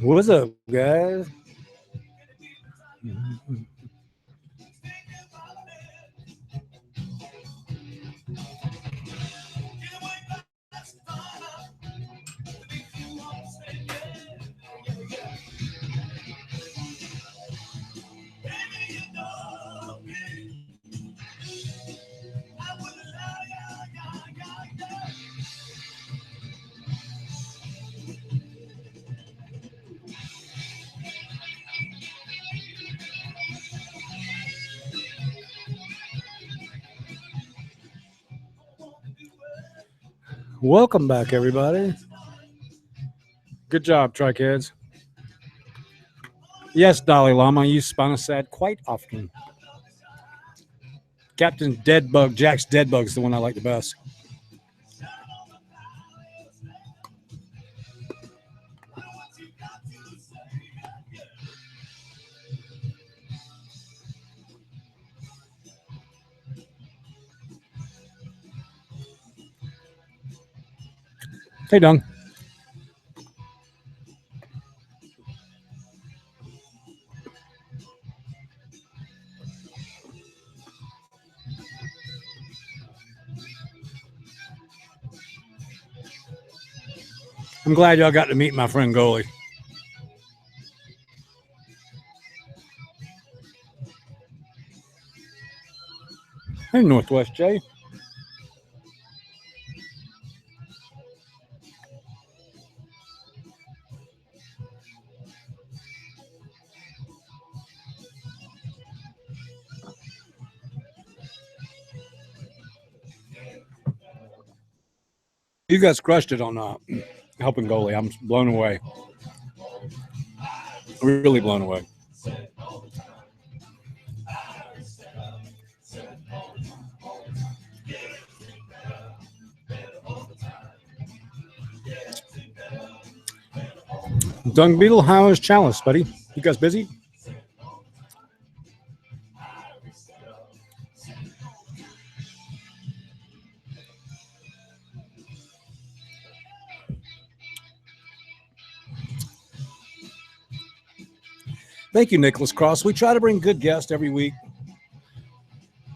What's up, guys? Welcome back, everybody. Good job, Tricads. Yes, Dalai Lama, I use spinosad quite often. Captain Deadbug, Jack's Deadbug is the one I like the best. Hey, Dung. I'm glad y'all got to meet my friend Goalie. Hey, Northwest Jay. You guys crushed it on helping Goalie. I'm blown away. Really blown away. Dung Beetle, how is Chalice, buddy? You guys busy? Thank you, Nicholas Cross. We try to bring good guests every week.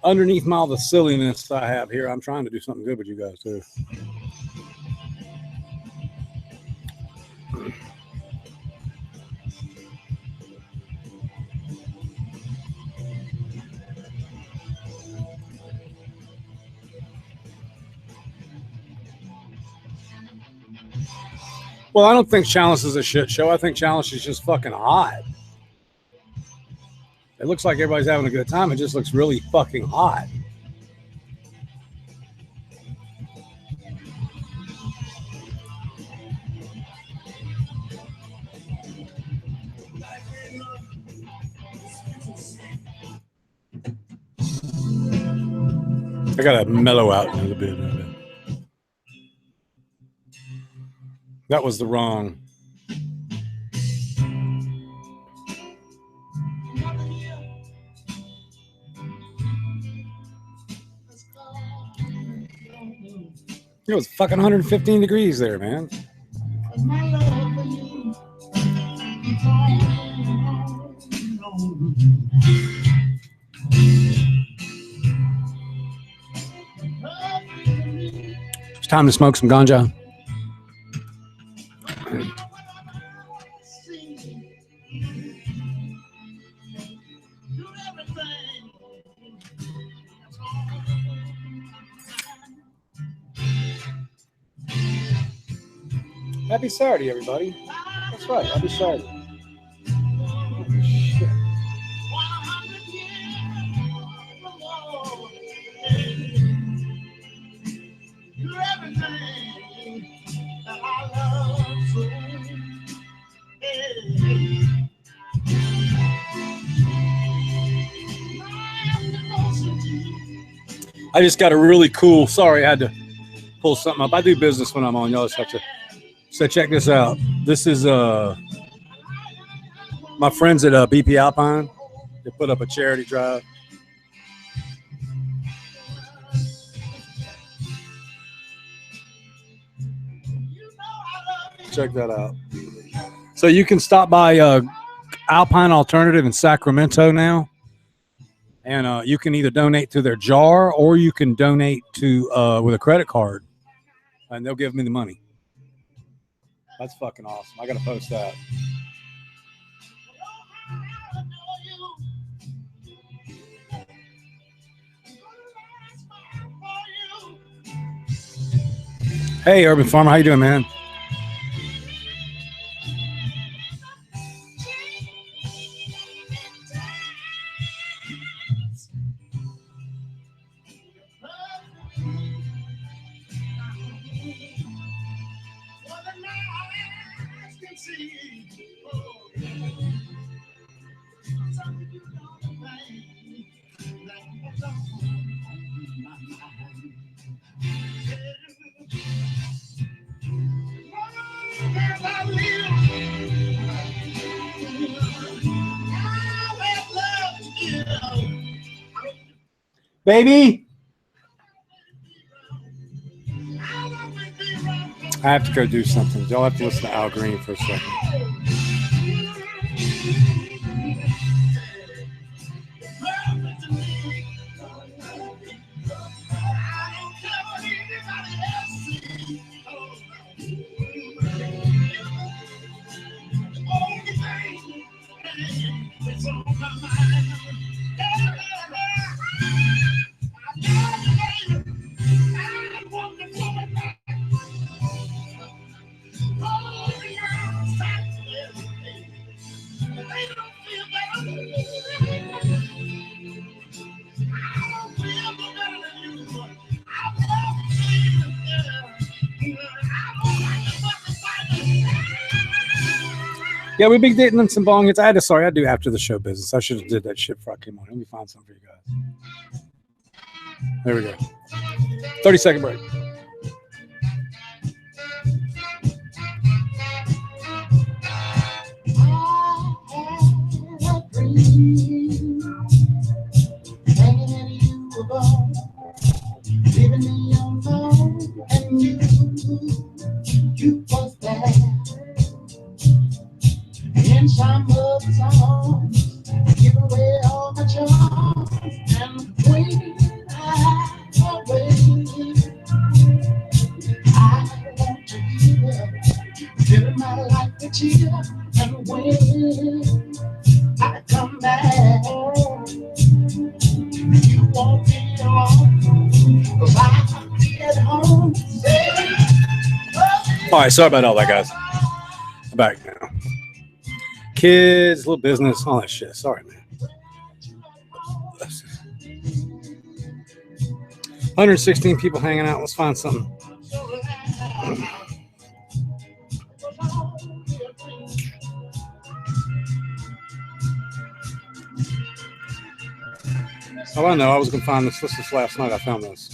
Underneath all the silliness I have here, I'm trying to do something good with you guys, too. Well, I don't think Chalice is a shit show. I think Chalice is just fucking hot. It looks like everybody's having a good time. It just looks really fucking hot. I gotta mellow out a little bit. That was the wrong. It was fucking 115 degrees there, man. It's time to smoke some ganja. Happy Saturday, everybody. That's right, happy Saturday. Shit. I just got a really cool, sorry, I had to pull something up. I do business when I'm on. Y'all just have to. So check this out. This is my friends at BP Alpine. They put up a charity drive. Check that out. So you can stop by Alpine Alternative in Sacramento now, and you can either donate to their jar or you can donate to with a credit card, and they'll give me the money. That's fucking awesome. I gotta post that. Hey, Urban Farmer, how you doing, man? Baby, I have to go do something. Y'all have to listen to Al Green for a second. Yeah, we've been getting some bong hits. I do after the show business. I should have did that shit before I came on. Let me find something for you guys. There we go. 30-second break. You was there in some of the songs, give away all my charms, and when I away, I want to hear, fill my life with cheer, and when I come back, you won't be alone, 'cause I'll be at home. All right, sorry about all that, guys. I'm back now. Kids, little business, all that shit. Sorry, man. 116 people hanging out. Let's find something. Oh, I know. I was going to find this. This is last night. I found this.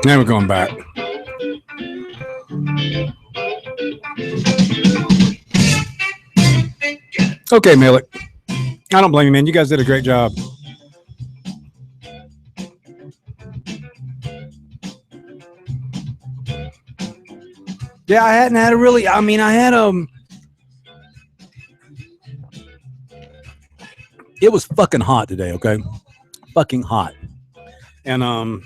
Now we're going back. Okay, Malik. I don't blame you, man. You guys did a great job. Yeah, I hadn't had a really. I mean, I had It was fucking hot today. Okay, fucking hot. And I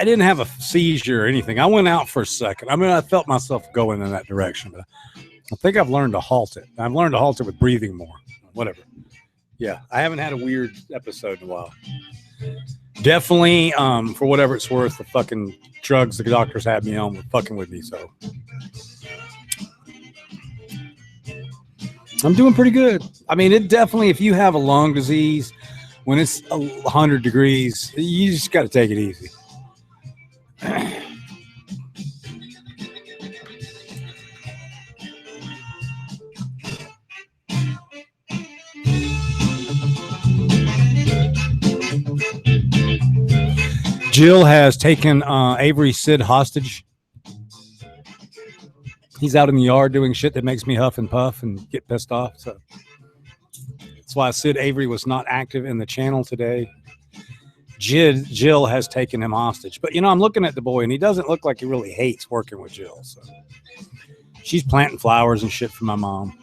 didn't have a seizure or anything. I went out for a second. I mean, I felt myself going in that direction, but I think I've learned to halt it. I've learned to halt it with breathing more. Whatever. Yeah, I haven't had a weird episode in a while. Definitely, for whatever it's worth, the fucking drugs the doctors had me on were fucking with me. So I'm doing pretty good. I mean, it definitely, if you have a lung disease, when it's 100 degrees, you just got to take it easy. Jill has taken Avery Sid hostage. He's out in the yard doing shit that makes me huff and puff and get pissed off. So that's why Sid Avery was not active in the channel today. Jill has taken him hostage. But, you know, I'm looking at the boy, and he doesn't look like he really hates working with Jill. So she's planting flowers and shit for my mom.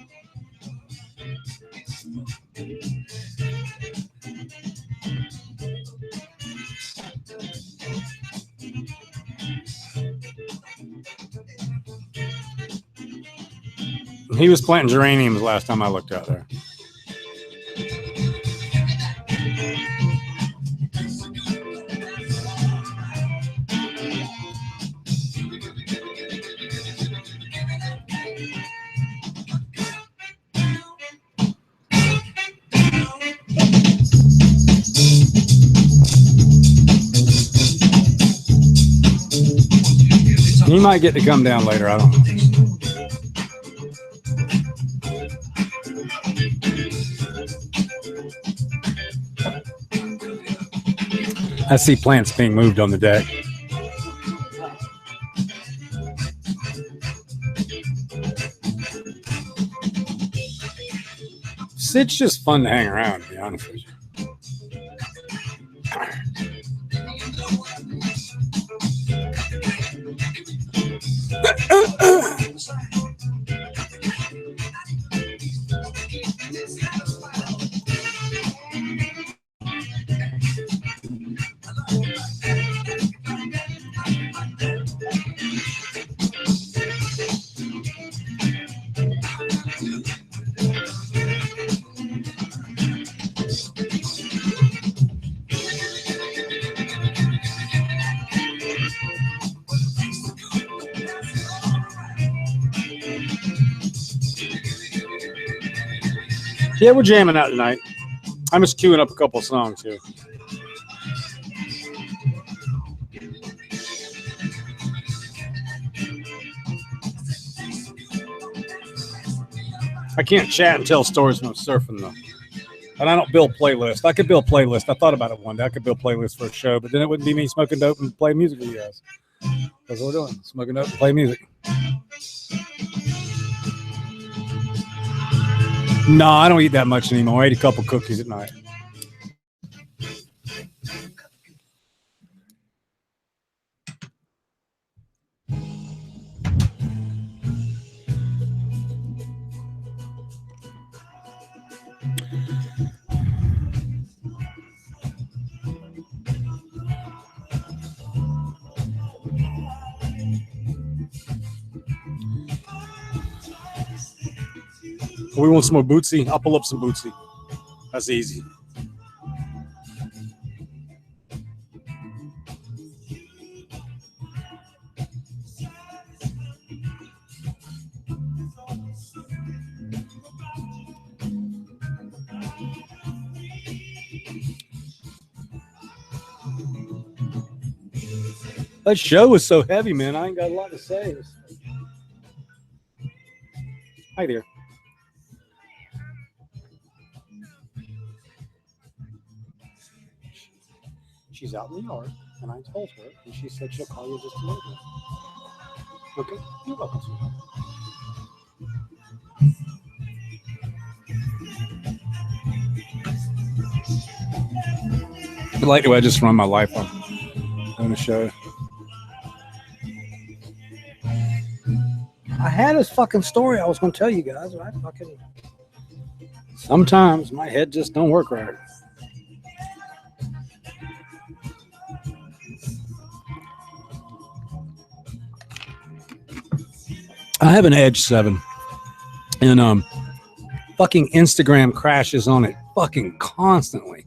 He was planting geraniums last time I looked out there. He might get to come down later. I don't know. I see plants being moved on the deck. It's just fun to hang around, to be honest with you. Yeah, we're jamming out tonight. I'm just queuing up a couple of songs here. I can't chat and tell stories when I'm surfing, though. And I don't build playlists. I could build playlists. I thought about it one day. I could build playlists for a show, but then it wouldn't be me smoking dope and playing music for you guys. That's what we're doing. Smoking dope and play music. No, I don't eat that much anymore. I ate a couple cookies at night. We want some more Bootsy. I'll pull up some Bootsy. That's easy. That show was so heavy, man. I ain't got a lot to say. Hi there. She's out in the yard, and I told her, and she said she'll call you just a little bit. Okay? You're welcome, sweetheart. I like the way I just run my life on the show. I had this fucking story I was going to tell you guys, but sometimes my head just don't work right. I have an Edge 7, and fucking Instagram crashes on it fucking constantly.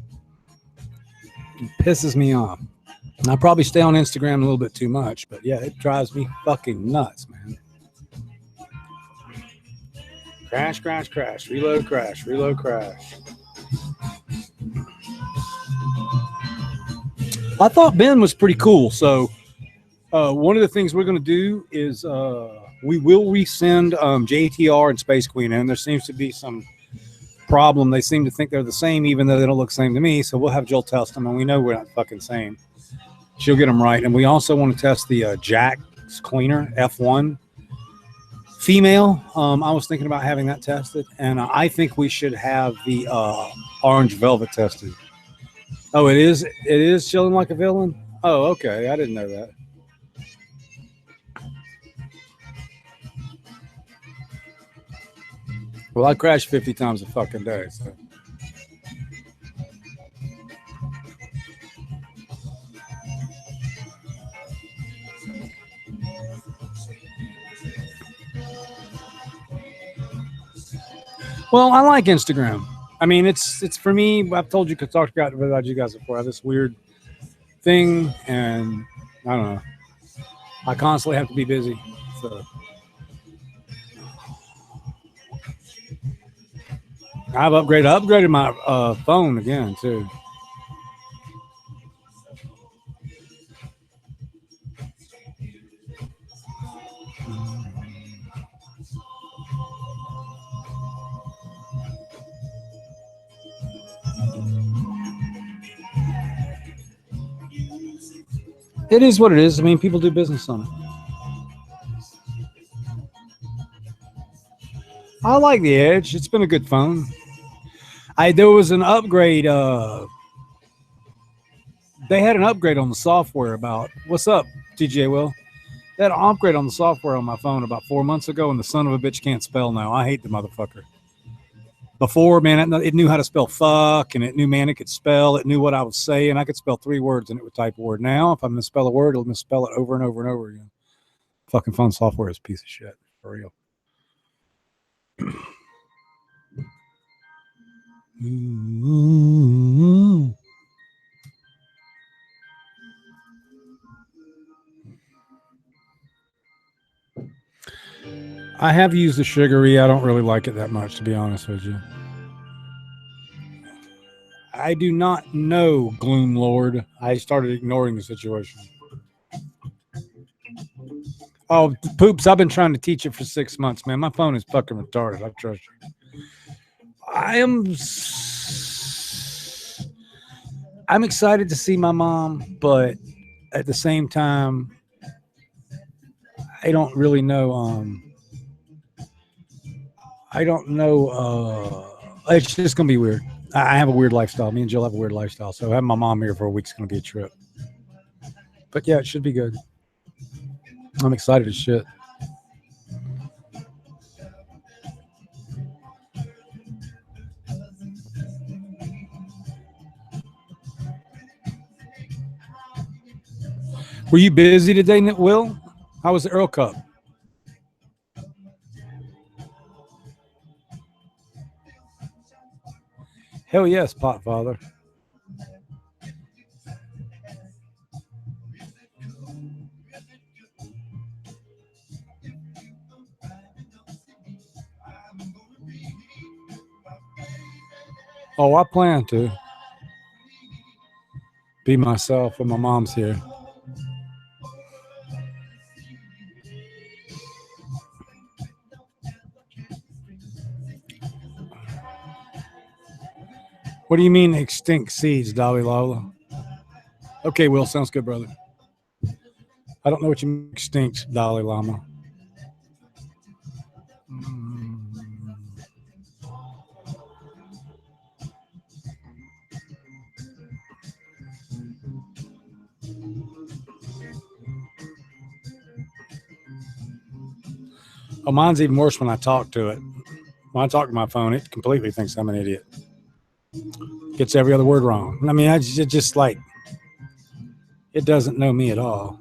It pisses me off. And I probably stay on Instagram a little bit too much, but yeah, it drives me fucking nuts, man. Crash, crash, crash, reload, crash, reload, crash. I thought Ben was pretty cool, so one of the things we're going to do is we will resend JTR and Space Queen in. There seems to be some problem. They seem to think they're the same, even though they don't look the same to me. So we'll have Jill test them, and we know we're not fucking same. She'll get them right. And we also want to test the Jack's Cleaner F1 female. I was thinking about having that tested, and I think we should have the Orange Velvet tested. Oh, it is. It is chilling like a villain. Oh, okay. I didn't know that. Well, I crash 50 times a fucking day. So. Well, I like Instagram. I mean, it's for me. I've told you, talked about you guys before. I have this weird thing, and I don't know. I constantly have to be busy. So I've upgraded my phone again too. It is what it is. I mean, people do business on it. I like the Edge. It's been a good phone. There was an upgrade. They had an upgrade on the software about what's up, TJ Will. They had an upgrade on the software on my phone about 4 months ago, and the son of a bitch can't spell now. I hate the motherfucker. Before, man, it knew how to spell fuck, and it knew, man, it could spell. It knew what I was saying. I could spell 3 words, and it would type a word. Now, if I misspell a word, it'll misspell it over and over and over again. Fucking phone software is a piece of shit, for real. I have used the sugary. I don't really like it that much, to be honest with you. I do not know, Gloom Lord. I started ignoring the situation. Oh, poops! I've been trying to teach it for 6 months, man. My phone is fucking retarded. I trust you. I am. I'm excited to see my mom, but at the same time, I don't really know. I don't know. It's just gonna be weird. I have a weird lifestyle. Me and Jill have a weird lifestyle, so having my mom here for a week's gonna be a trip. But yeah, it should be good. I'm excited as shit. Were you busy today, Will? How was the Earl Cup? Hell yes, Potfather. Oh, I plan to be myself when my mom's here. What do you mean extinct seeds, Dolly Lola? Okay, Will, sounds good, brother. I don't know what you mean extinct, Dalai Lama. Oh, mine's even worse when I talk to it. When I talk to my phone, it completely thinks I'm an idiot. Gets every other word wrong. I mean, it just like, it doesn't know me at all.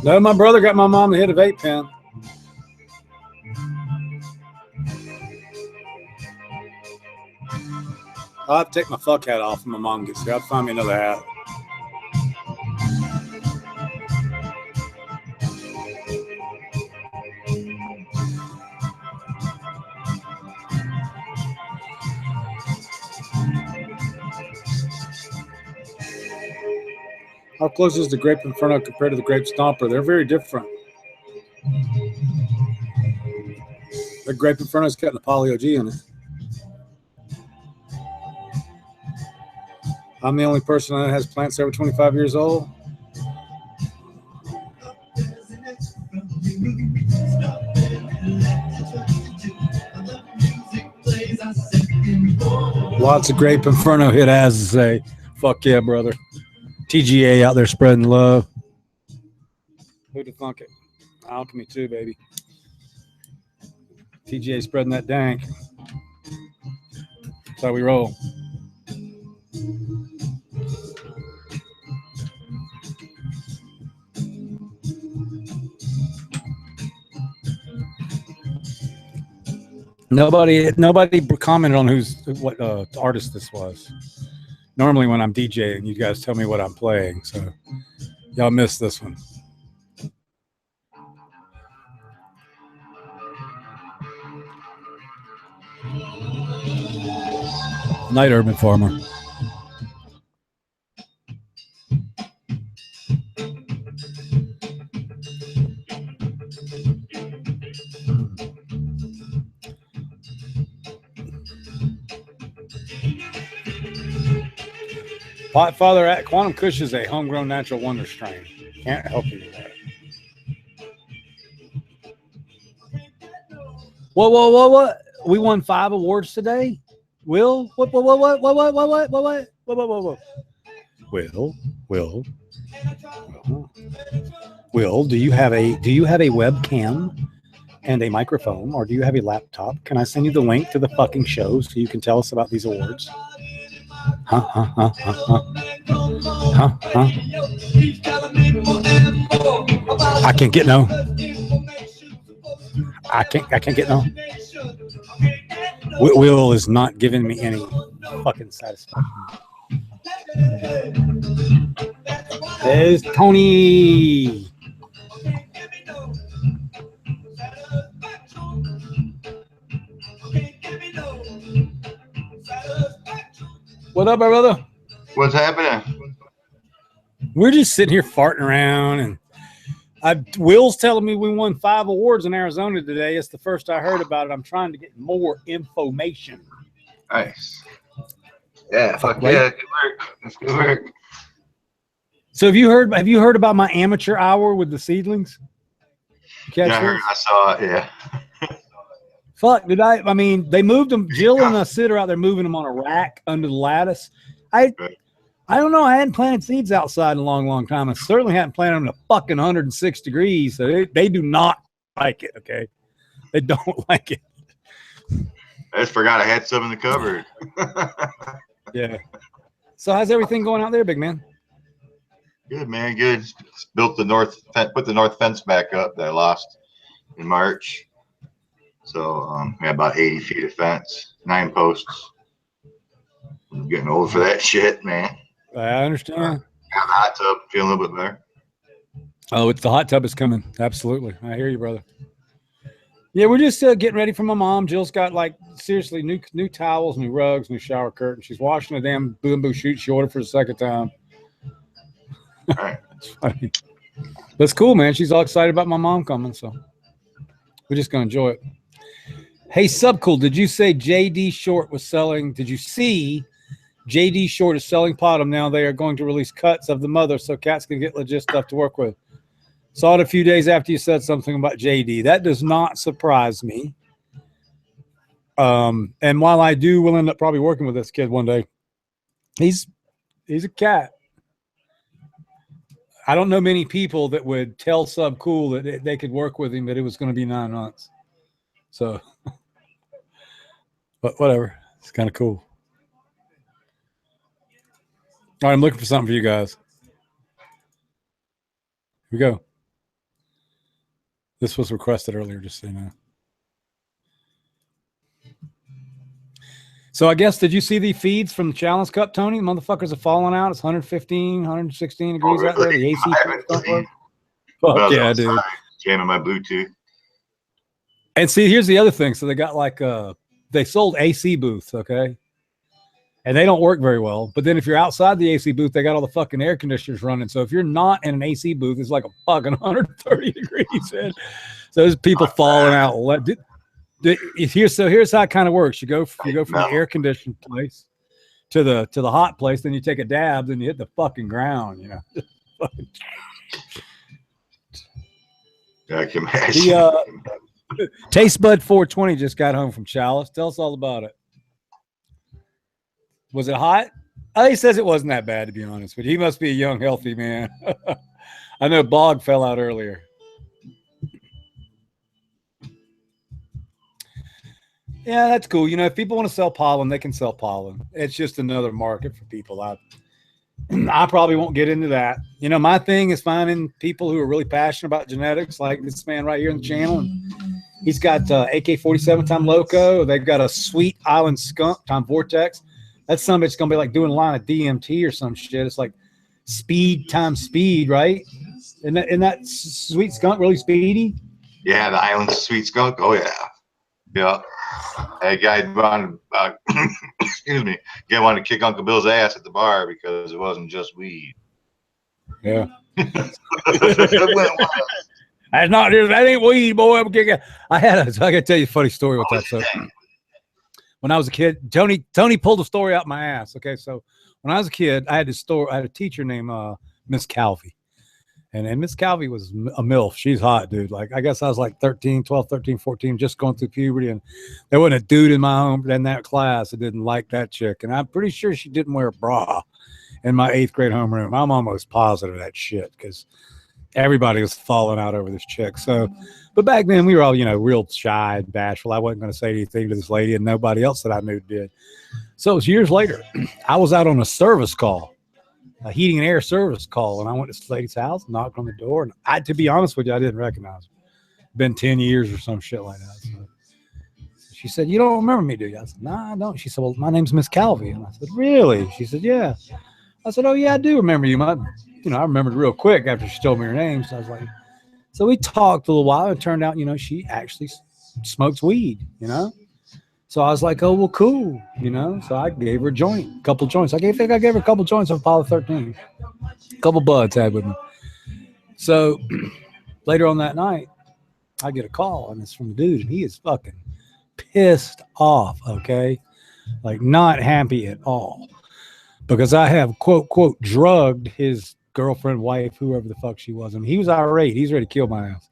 No, my brother got my mom to hit a vape pen. I'll have to take my fuck hat off when my mom gets here. I'll find me another hat. How close is the Grape Inferno compared to the Grape Stomper? They're very different. The Grape Inferno's got the Poly OG in it. I'm the only person that has plants over 25 years old. Lots of Grape Inferno hit as to say, fuck yeah, brother. TGA out there spreading love. Who'd have thunk it? Alchemy too, baby. TGA spreading that dank. That's how we roll. Nobody commented on what artist this was. Normally when I'm DJing, you guys tell me what I'm playing, so y'all missed this one. Night Urban Farmer. Potfather at Quantum Kush is a homegrown natural wonder strain. Can't help you with that. What? We won 5 awards today? Will? What? Will, do you have a webcam and a microphone, or do you have a laptop? Can I send you the link to the fucking show so you can tell us about these awards? I can't get no. I can't get no. Will is not giving me any fucking satisfaction. There's Tony. What up, my brother? What's happening? We're just sitting here farting around, and Will's telling me we won 5 awards in Arizona today. It's the first I heard about it. I'm trying to get more information. Nice. Yeah, fuck yeah, good work. That's good work. So have you heard about my amateur hour with the seedlings? Yeah, I saw it, yeah. Fuck, I mean, they moved them. Jill and Sid are out there moving them on a rack under the lattice. I don't know. I hadn't planted seeds outside in a long, long time. I certainly hadn't planted them in a fucking 106 degrees. So they do not like it, okay? They don't like it. I just forgot I had some in the cupboard. Yeah. So how's everything going out there, big man? Good, man. Good. Just put the north fence back up that I lost in March. So we had about 80 feet of fence, 9 posts. I'm getting old for that shit, man. I understand. Got the hot tub, feeling a little bit better. Oh, it's the hot tub is coming. Absolutely. I hear you, brother. Yeah, we're just getting ready for my mom. Jill's got seriously new towels, new rugs, new shower curtains. She's washing a damn bamboo shoot she ordered for the second time. All right. It's funny. That's cool, man. She's all excited about my mom coming, so we're just gonna enjoy it. Hey, Subcool, did you say JD Short was selling? Did you see JD Short is selling Potom now? They are going to release cuts of the mother so cats can get legit stuff to work with. Saw it a few days after you said something about JD. That does not surprise me. And while I will end up probably working with this kid one day, he's a cat. I don't know many people that would tell Subcool that they could work with him, that it was going to be 9 months. So, but whatever. It's kind of cool. All right, I'm looking for something for you guys. Here we go. This was requested earlier, just so you know. So I guess, did you see the feeds from the Chalice Cup, Tony? Motherfuckers are falling out. It's 115, 116 degrees out there. The AC don't work. Fuck yeah, dude. Jamming my Bluetooth. And see, here's the other thing. So they got they sold AC booths, okay? And they don't work very well. But then if you're outside the AC booth, they got all the fucking air conditioners running. So if you're not in an AC booth, it's like a fucking 130 degrees. Man. So there's people falling out. Here's how it kind of works. You go from the air conditioned place to the hot place, then you take a dab, then you hit the fucking ground, you know. Yeah, I can imagine. The Taste Bud 420 just got home from Chalice. Tell us all about it. Was it hot? He says it wasn't that bad, to be honest, but he must be a young, healthy man. I know Bog fell out earlier. Yeah, that's cool. You know, if people want to sell pollen, they can sell pollen. It's just another market for people. I probably won't get into that. You know, my thing is finding people who are really passionate about genetics, like this man right here in the channel. And he's got AK-47 time Loco. They've got a Sweet Island Skunk time Vortex. That's something that's going to be like doing a line of DMT or some shit. It's like speed times speed, right? Isn't that Sweet Skunk really speedy? Yeah, the Island Sweet Skunk. Oh, yeah. Yeah. Hey, guy wanted, excuse me, guy wanted to kick Uncle Bill's ass at the bar because it wasn't just weed. Yeah. That's not just, that ain't weed, boy. I'm kicking. I gotta tell you a funny story with that. So when I was a kid, Tony pulled a story out my ass. Okay, so when I was a kid, I had a teacher named Miss Calvi. And Miss Calvi was a MILF. She's hot, dude. Like, I guess I was like 13, 14, just going through puberty. And there wasn't a dude in my home in that class that didn't like that chick. And I'm pretty sure she didn't wear a bra in my 8th grade homeroom. I'm almost positive of that shit because everybody was falling out over this chick. So, but back then we were all, you know, real shy and bashful. I wasn't going to say anything to this lady, and nobody else that I knew did. So it was years later. I was out on a service call. A heating and air service call, and I went to this lady's house, knocked on the door, and to be honest with you, I didn't recognize her. Been 10 years or some shit like that. So she said, "You don't remember me, do you?" I said, "Nah, I don't." She said, "Well, my name's Miss Calvi." And I said, "Really?" She said, "Yeah." I said, "Oh yeah, I do remember you." I remembered real quick after she told me her name. So I was like, so we talked a little while, and it turned out, you know, she actually smokes weed, you know. So I was like, oh, well, cool, you know. So I gave her a couple joints. I think I gave her a couple joints of Apollo 13. A couple buds I had with me. So later on that night, I get a call, and it's from the dude, and he is fucking pissed off, okay? Like, not happy at all. Because I have, quote, quote, drugged his girlfriend, wife, whoever the fuck she was. I mean, he was irate. He's ready to kill my ass.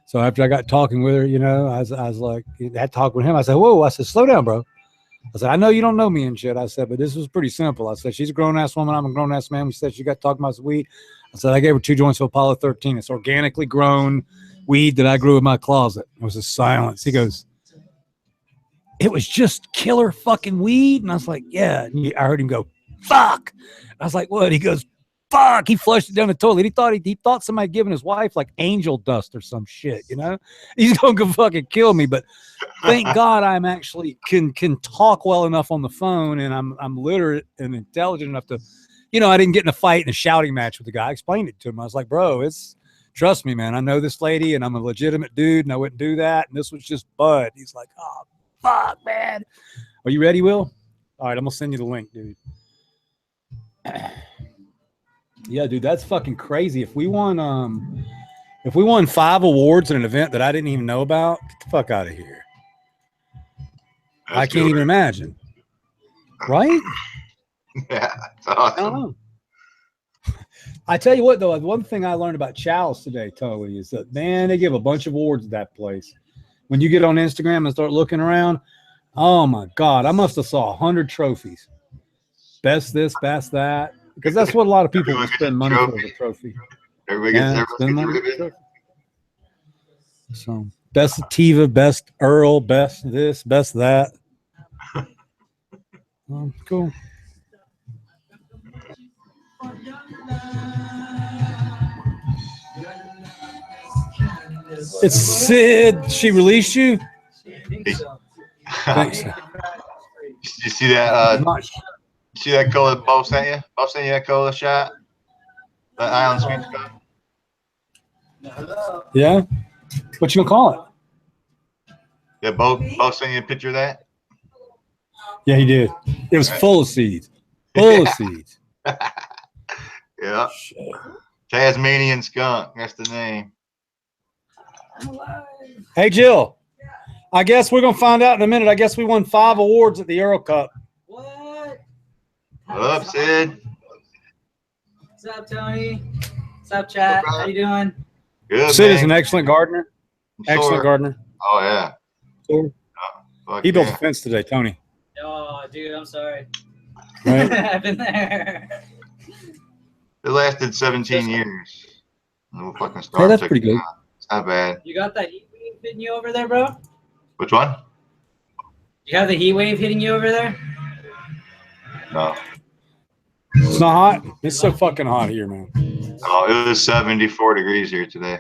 So after I got talking with her, you know, I was like, I had talked with him. I said, whoa, I said, slow down, bro. I said, I know you don't know me and shit. I said, but this was pretty simple. I said, she's a grown-ass woman. I'm a grown-ass man. We said she got talking about some weed. I said, I gave her 2 joints of Apollo 13. It's organically grown weed that I grew in my closet. It was a silence. He goes, it was just killer fucking weed? And I was like, yeah. And I heard him go, fuck. I was like, what? He goes, fuck. He flushed it down the toilet. He thought somebody giving his wife like angel dust or some shit, you know? He's going to fucking kill me. But thank God I'm actually can talk well enough on the phone, and I'm literate and intelligent enough to, you know, I didn't get in a fight and a shouting match with the guy. I explained it to him. I was like, bro, trust me, man. I know this lady, and I'm a legitimate dude, and I wouldn't do that. And this was just bud. He's like, oh, fuck, man. Are you ready, Will? All right, I'm going to send you the link, dude. Yeah, dude, that's fucking crazy. If we won 5 awards at an event that I didn't even know about, get the fuck out of here. I can't even imagine. Right? Yeah, it's awesome. I tell you what, though, one thing I learned about Chalice today, Totally, is that, man, they give a bunch of awards at that place. When you get on Instagram and start looking around, oh my God, I must have saw 100 trophies. Best this, best that. Because that's what a lot of people will spend money for, the trophy. Everybody gets the ribbon. So, best Sativa, best Earl, best this, best that. Cool. It's Sid. She released you? Thanks. You see that? See that cola Bo sent you? Bo sent you that cola shot? The Island Sweet Skunk? Yeah? What you gonna call it? Yeah, Bo sent you a picture of that? Yeah, he did. It was full of seeds. Full of seeds. Yeah. Shit. Tasmanian skunk. That's the name. Hey, Jill. I guess we're going to find out in a minute. I guess we won 5 awards at the Euro Cup. What? What up, Sid? What's up, Tony? What's up, chat? How you doing? Good, Sid man. is an excellent gardener. Excellent gardener. Oh, yeah. Sure. Fuck He built yeah. a fence today, Tony. Oh, dude, I'm sorry. Right? I've been there. It lasted 17 years. No fucking Hey, storm. that's took pretty it good. out. It's not bad. You got that heat wave hitting you over there, bro? Which one? You have the heat wave hitting you over there? No. It's not hot. It's so fucking hot here, man. Oh, it was 74 degrees here today.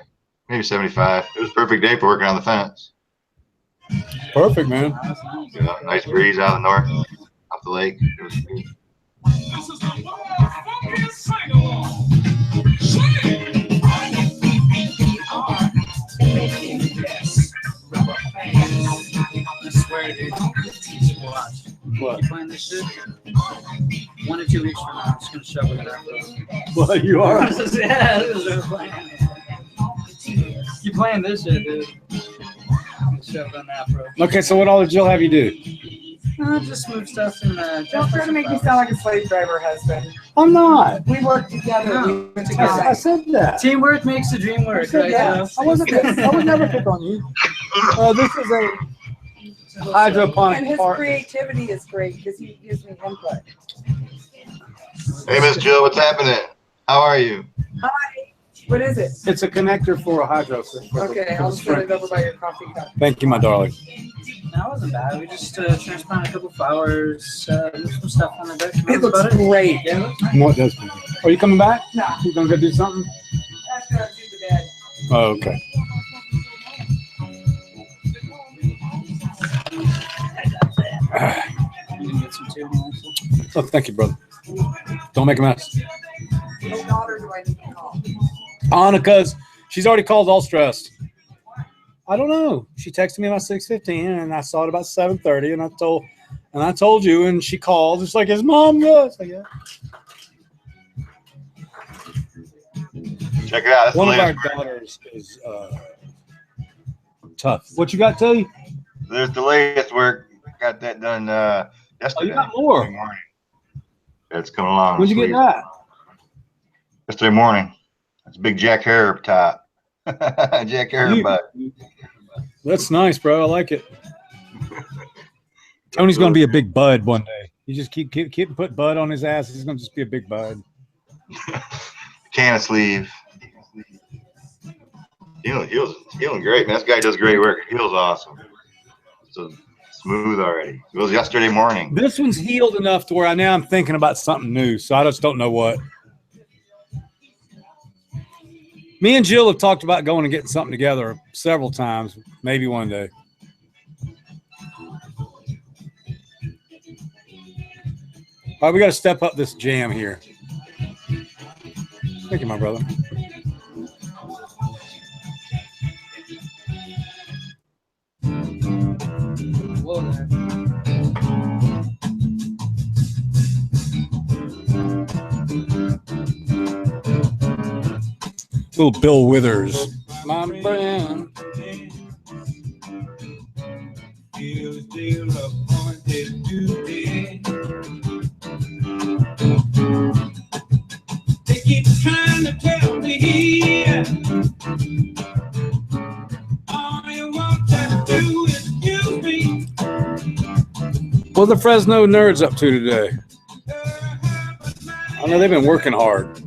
Maybe 75. It was a perfect day for working on the fence. Perfect, man. Yeah, nice breeze out of the north, off the lake. It was good. This is the motherfucking sing-along. Yes, rubber fans. I swear, dude. Watch. What? You playing this shit? 1 or 2 weeks from now, I'm just gonna shove it in that. What you are? Yeah, this is what I'm playing. You playing this shit, dude? Shove it in that, bro. Okay, so what all did Jill have you do? Just move stuff in the. Don't try to make me sound like a slave driver husband. I'm not. We work together. No. We work I together. said that. Teamwork makes the dream I work, said right? that. So? I would never pick on you. This is a hydroponic And his park. creativity is great because he gives me input. Hey, Miss Jill, what's happening? How are you? Hi. What is it? It's a connector for a hydro. Okay, I'll set it over by your coffee cup. Thank you, my darling. That wasn't bad. We just transplanted a couple flowers, moved some stuff on the deck. It looks great. Yeah, it looks nice. What does? Are you coming back? No, You gonna go do something? after I do the bed. Oh, okay. You can get some too. Also. Oh, thank you, brother. Don't make a mess. What daughter do I need to call? Annika's. She's already called all stressed. I don't know. She texted me about 6:15, and I saw it about 7:30, and I told you, and she called. It's like, is mom good? It's like, yeah. Check it out. That's One the of our latest. daughters is tough. What you got, Tilly? There's the latest work. Got that done Oh, yesterday. you got more. Yesterday morning. It's coming along. When'd you get that? Yesterday morning. It's a big Jack Herb top. Jack Herb You- butt. That's nice, bro. I like it. Tony's gonna be a big bud one day. You just keep put bud on his ass. He's gonna just be a big bud. Can of sleeve. Healing great, man. This guy does great work. He heals awesome. So smooth already. It was yesterday morning. This one's healed enough to where now I'm thinking about something new, so I just don't know what. Me and Jill have talked about going and getting something together several times, maybe one day. All right, we got to step up this jam here. Thank you, my brother. Whoa there. Little Bill Withers. My brand. They keep trying to tell me all you want to do is use me. What are the Fresno nerds up to today? I know they've been working hard.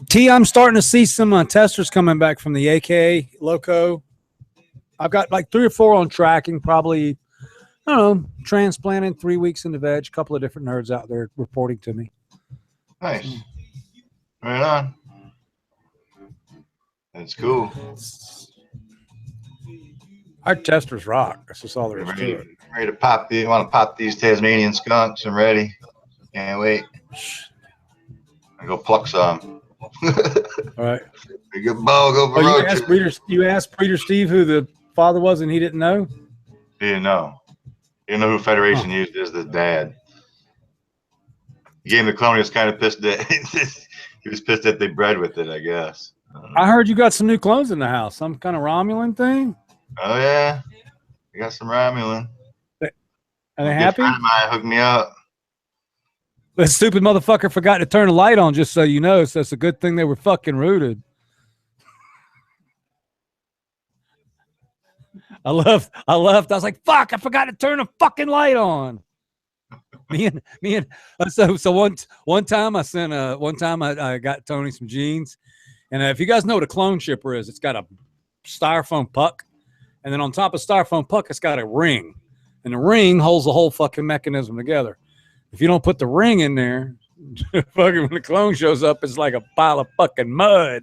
T, I'm starting to see some testers coming back from the AK Loco. I've got like 3 or 4 on tracking, probably, I don't know, transplanting 3 weeks into veg. A couple of different nerds out there reporting to me. Nice. Right on. That's cool. Our testers rock. That's just all there is to it. Ready to pop these. Want to pop these Tasmanian skunks? I'm ready. Can't wait. I go pluck some. All right. A good bow, go for Oh, roach. you asked Breeder Steve who the father was, and he didn't know? He didn't know. He didn't know who Federation used as the dad. He gave him the clone. He was kind of pissed that he was pissed that they bred with it, I guess. I heard you got some new clones in the house. Some kind of Romulan thing. Oh yeah, we got some Romulan. Are they A good happy? friend of mine hooked me up. The stupid motherfucker forgot to turn the light on, just so you know. So it's a good thing they were fucking rooted. I left. I was like, fuck, I forgot to turn the fucking light on. me and so one time I got Tony some jeans, and if you guys know what a clone shipper is, it's got a styrofoam puck, and then on top of styrofoam puck, it's got a ring, and the ring holds the whole fucking mechanism together. If you don't put the ring in there, fucking when the clone shows up, it's like a pile of fucking mud.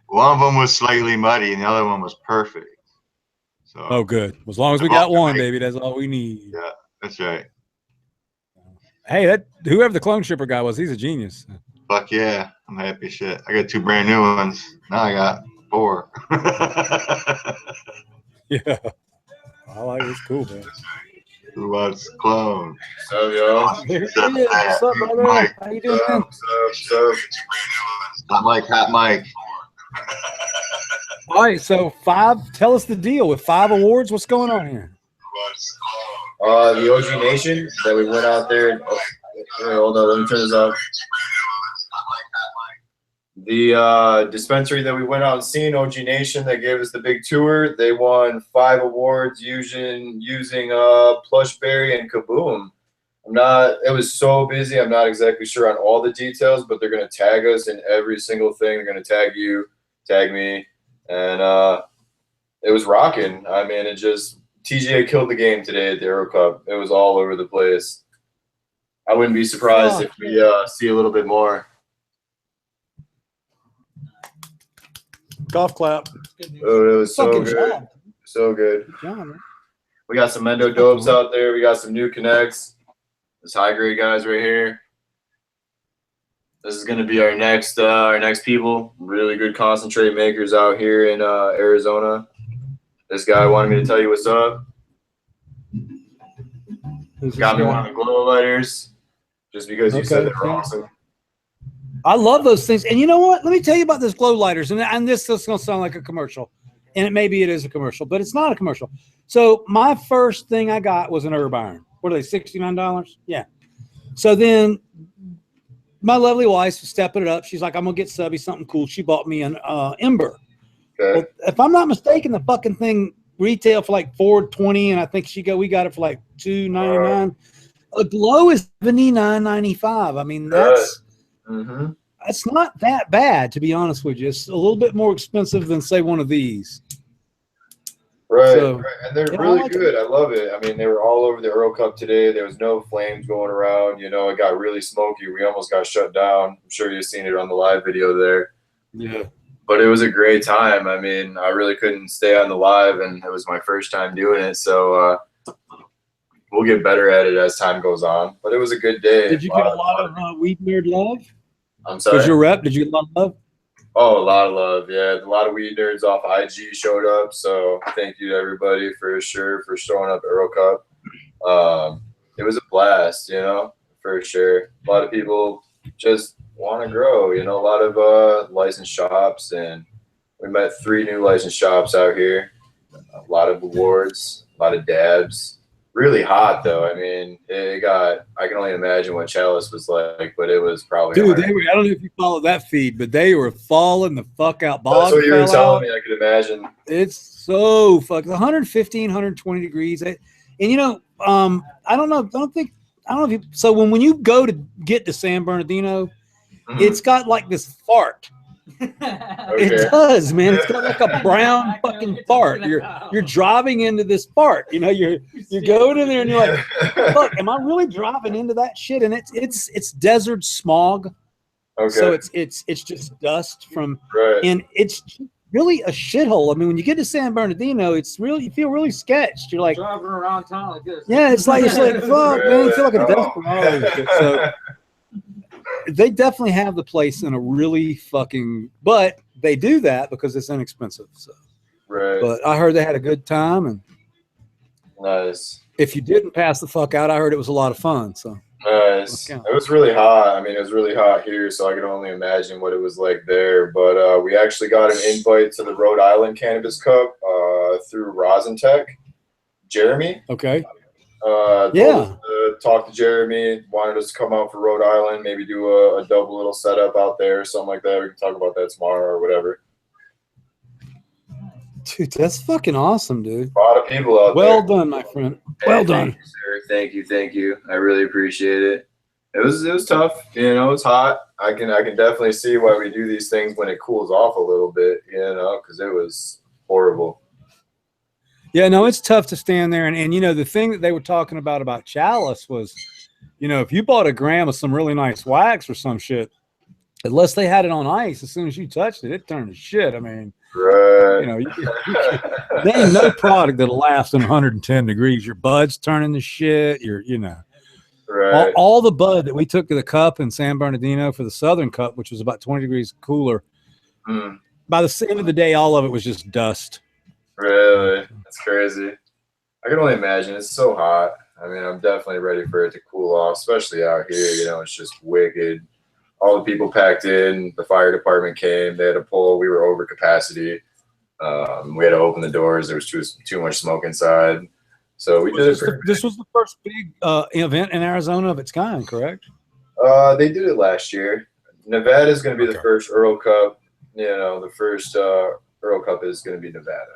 One of them was slightly muddy, and the other one was perfect. So. Oh, good. As long as we got one, baby, that's all we need. Yeah, that's right. Hey, that whoever the clone shipper guy was, he's a genius. Fuck yeah, I'm happy as shit. I got 2 brand new ones. Now I got 4. Yeah, I like it. It's cool, man. Who wants clone? So yo, What's up, brother? Mike. How you doing, man? Hot Mike, Hot Mike. All right, so 5. Tell us the deal with 5 awards. What's going on here? The OG Nation that we went out there. Hold on, let me turn this up. The dispensary that we went out and seen, OG Nation, that gave us the big tour. They won 5 awards using Plushberry and Kaboom. It was so busy. I'm not exactly sure on all the details, but they're gonna tag us in every single thing. They're gonna tag you, tag me, and it was rocking. I mean, TGA killed the game today at the Euro Cup. It was all over the place. I wouldn't be surprised if we see a little bit more. Golf clap. Oh, it was so Fucking good. job. So good. Good job, man. We got some Mendo Dopes out there. We got some new connects. This high grade guys right here. This is going to be our next people. Really good concentrate makers out here in Arizona. This guy wanted me to tell you what's up. Got me one of the glow lighters just because you said they were awesome. I love those things. And you know what? Let me tell you about this glow lighters. And this is going to sound like a commercial. And maybe it is a commercial, but it's not a commercial. So my first thing I got was an herb iron. What are they, $69? Yeah. So then my lovely wife was stepping it up. She's like, I'm going to get Subby something cool. She bought me an Ember. Okay. Well, if I'm not mistaken, the fucking thing retail for like $420, and I think we got it for like $299. A glow is $79.95. I mean, that's not that bad, to be honest with you. It's a little bit more expensive than, say, one of these. Right, So, right. And they're really good. I love it. I mean, they were all over the Euro Cup today. There was no flames going around. You know, it got really smoky. We almost got shut down. I'm sure you've seen it on the live video there. Yeah. But it was a great time. I mean, I really couldn't stay on the live, and it was my first time doing it. So we'll get better at it as time goes on. But it was a good day. Did you get a lot of Weed Nerd love? I'm sorry? Was your rep? Did you get a lot of love? Oh, a lot of love. Yeah, a lot of Weed Nerds off IG showed up. So thank you to everybody for sure for showing up at Euro Cup. It was a blast, you know, for sure. A lot of people just want to grow, you know, a lot of licensed shops, and we met 3 new licensed shops out here. A lot of awards, a lot of dabs. Really hot though. I mean, I can only imagine what Chalice was like, but it was probably Dude, I don't know if you followed that feed, but they were falling the fuck out. That's what you were telling me. I could imagine. It's so fucking 115, 120 degrees. And you know, I don't know if you, so when you go to get to San Bernardino, it's got like this fart. It does, man. It's got like a brown fucking fart. You're driving into this fart. You know, you're going in there and you're like, fuck, am I really driving into that shit? And it's desert smog. Okay. So it's just dust from, right. And it's really a shithole. I mean, when you get to San Bernardino, you feel really sketched. You're like driving around town like this. Yeah, it's like fuck, man. You feel like a desperado. So they definitely have the place in a really fucking, but they do that because it's inexpensive. So, right. But I heard they had a good time, and nice. if you didn't pass the fuck out, I heard it was a lot of fun. So Nice. It was really hot. I mean, it was really hot here, so I can only imagine what it was like there. But we actually got an invite to the Rhode Island Cannabis Cup through Rosin Tech. Jeremy. Okay. Told us to talk to Jeremy. Wanted us to come out for Rhode Island, maybe do a double little setup out there, something like that. We can talk about that tomorrow or whatever. Dude, that's fucking awesome, dude. A lot of people out there. Well done, my friend. Well done. Thank you, sir. Thank you. I really appreciate it. It was tough. You know, it's hot. I can definitely see why we do these things when it cools off a little bit. You know, because it was horrible. Yeah, no, it's tough to stand there. And you know, the thing that they were talking about Chalice was, you know, if you bought a gram of some really nice wax or some shit, unless they had it on ice, as soon as you touched it, it turned to shit. I mean, right. You know, there ain't no product that'll last in 110 degrees. Your bud's turning to shit. You know, right. all the bud that we took to the cup in San Bernardino for the Southern Cup, which was about 20 degrees cooler, by the end of the day, all of it was just dust. Really? That's crazy. I can only imagine. It's so hot. I mean, I'm definitely ready for it to cool off, especially out here. You know, it's just wicked. All the people packed in. The fire department came. They had to pull. We were over capacity. We had to open the doors. There was too much smoke inside. So we did it. This was the first big event in Arizona of its kind, correct? They did it last year. Nevada is going to be the first Earl Cup. You know, the first Earl Cup is going to be Nevada.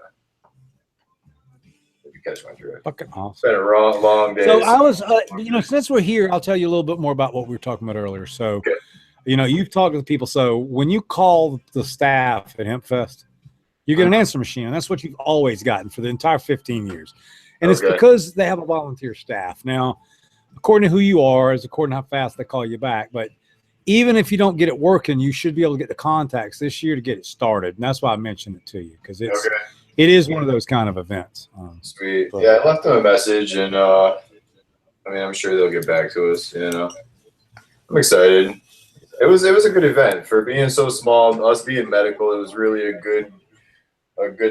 If you catch my drift. Fucking awesome. It's been a long day. So I was, you know, since we're here, I'll tell you a little bit more about what we were talking about earlier. So, you know, you've talked to people. So when you call the staff at HempFest, you get an answer machine. And that's what you've always gotten for the entire 15 years. And it's because they have a volunteer staff. Now, according to who you are, is according to how fast they call you back. But even if you don't get it working, you should be able to get the contacts this year to get it started. And that's why I mentioned it to you, because it is one of those kind of events. Sweet. Yeah, I left them a message, and I mean, I'm sure they'll get back to us. You know, I'm excited. It was a good event for being so small. Us being medical, it was really a good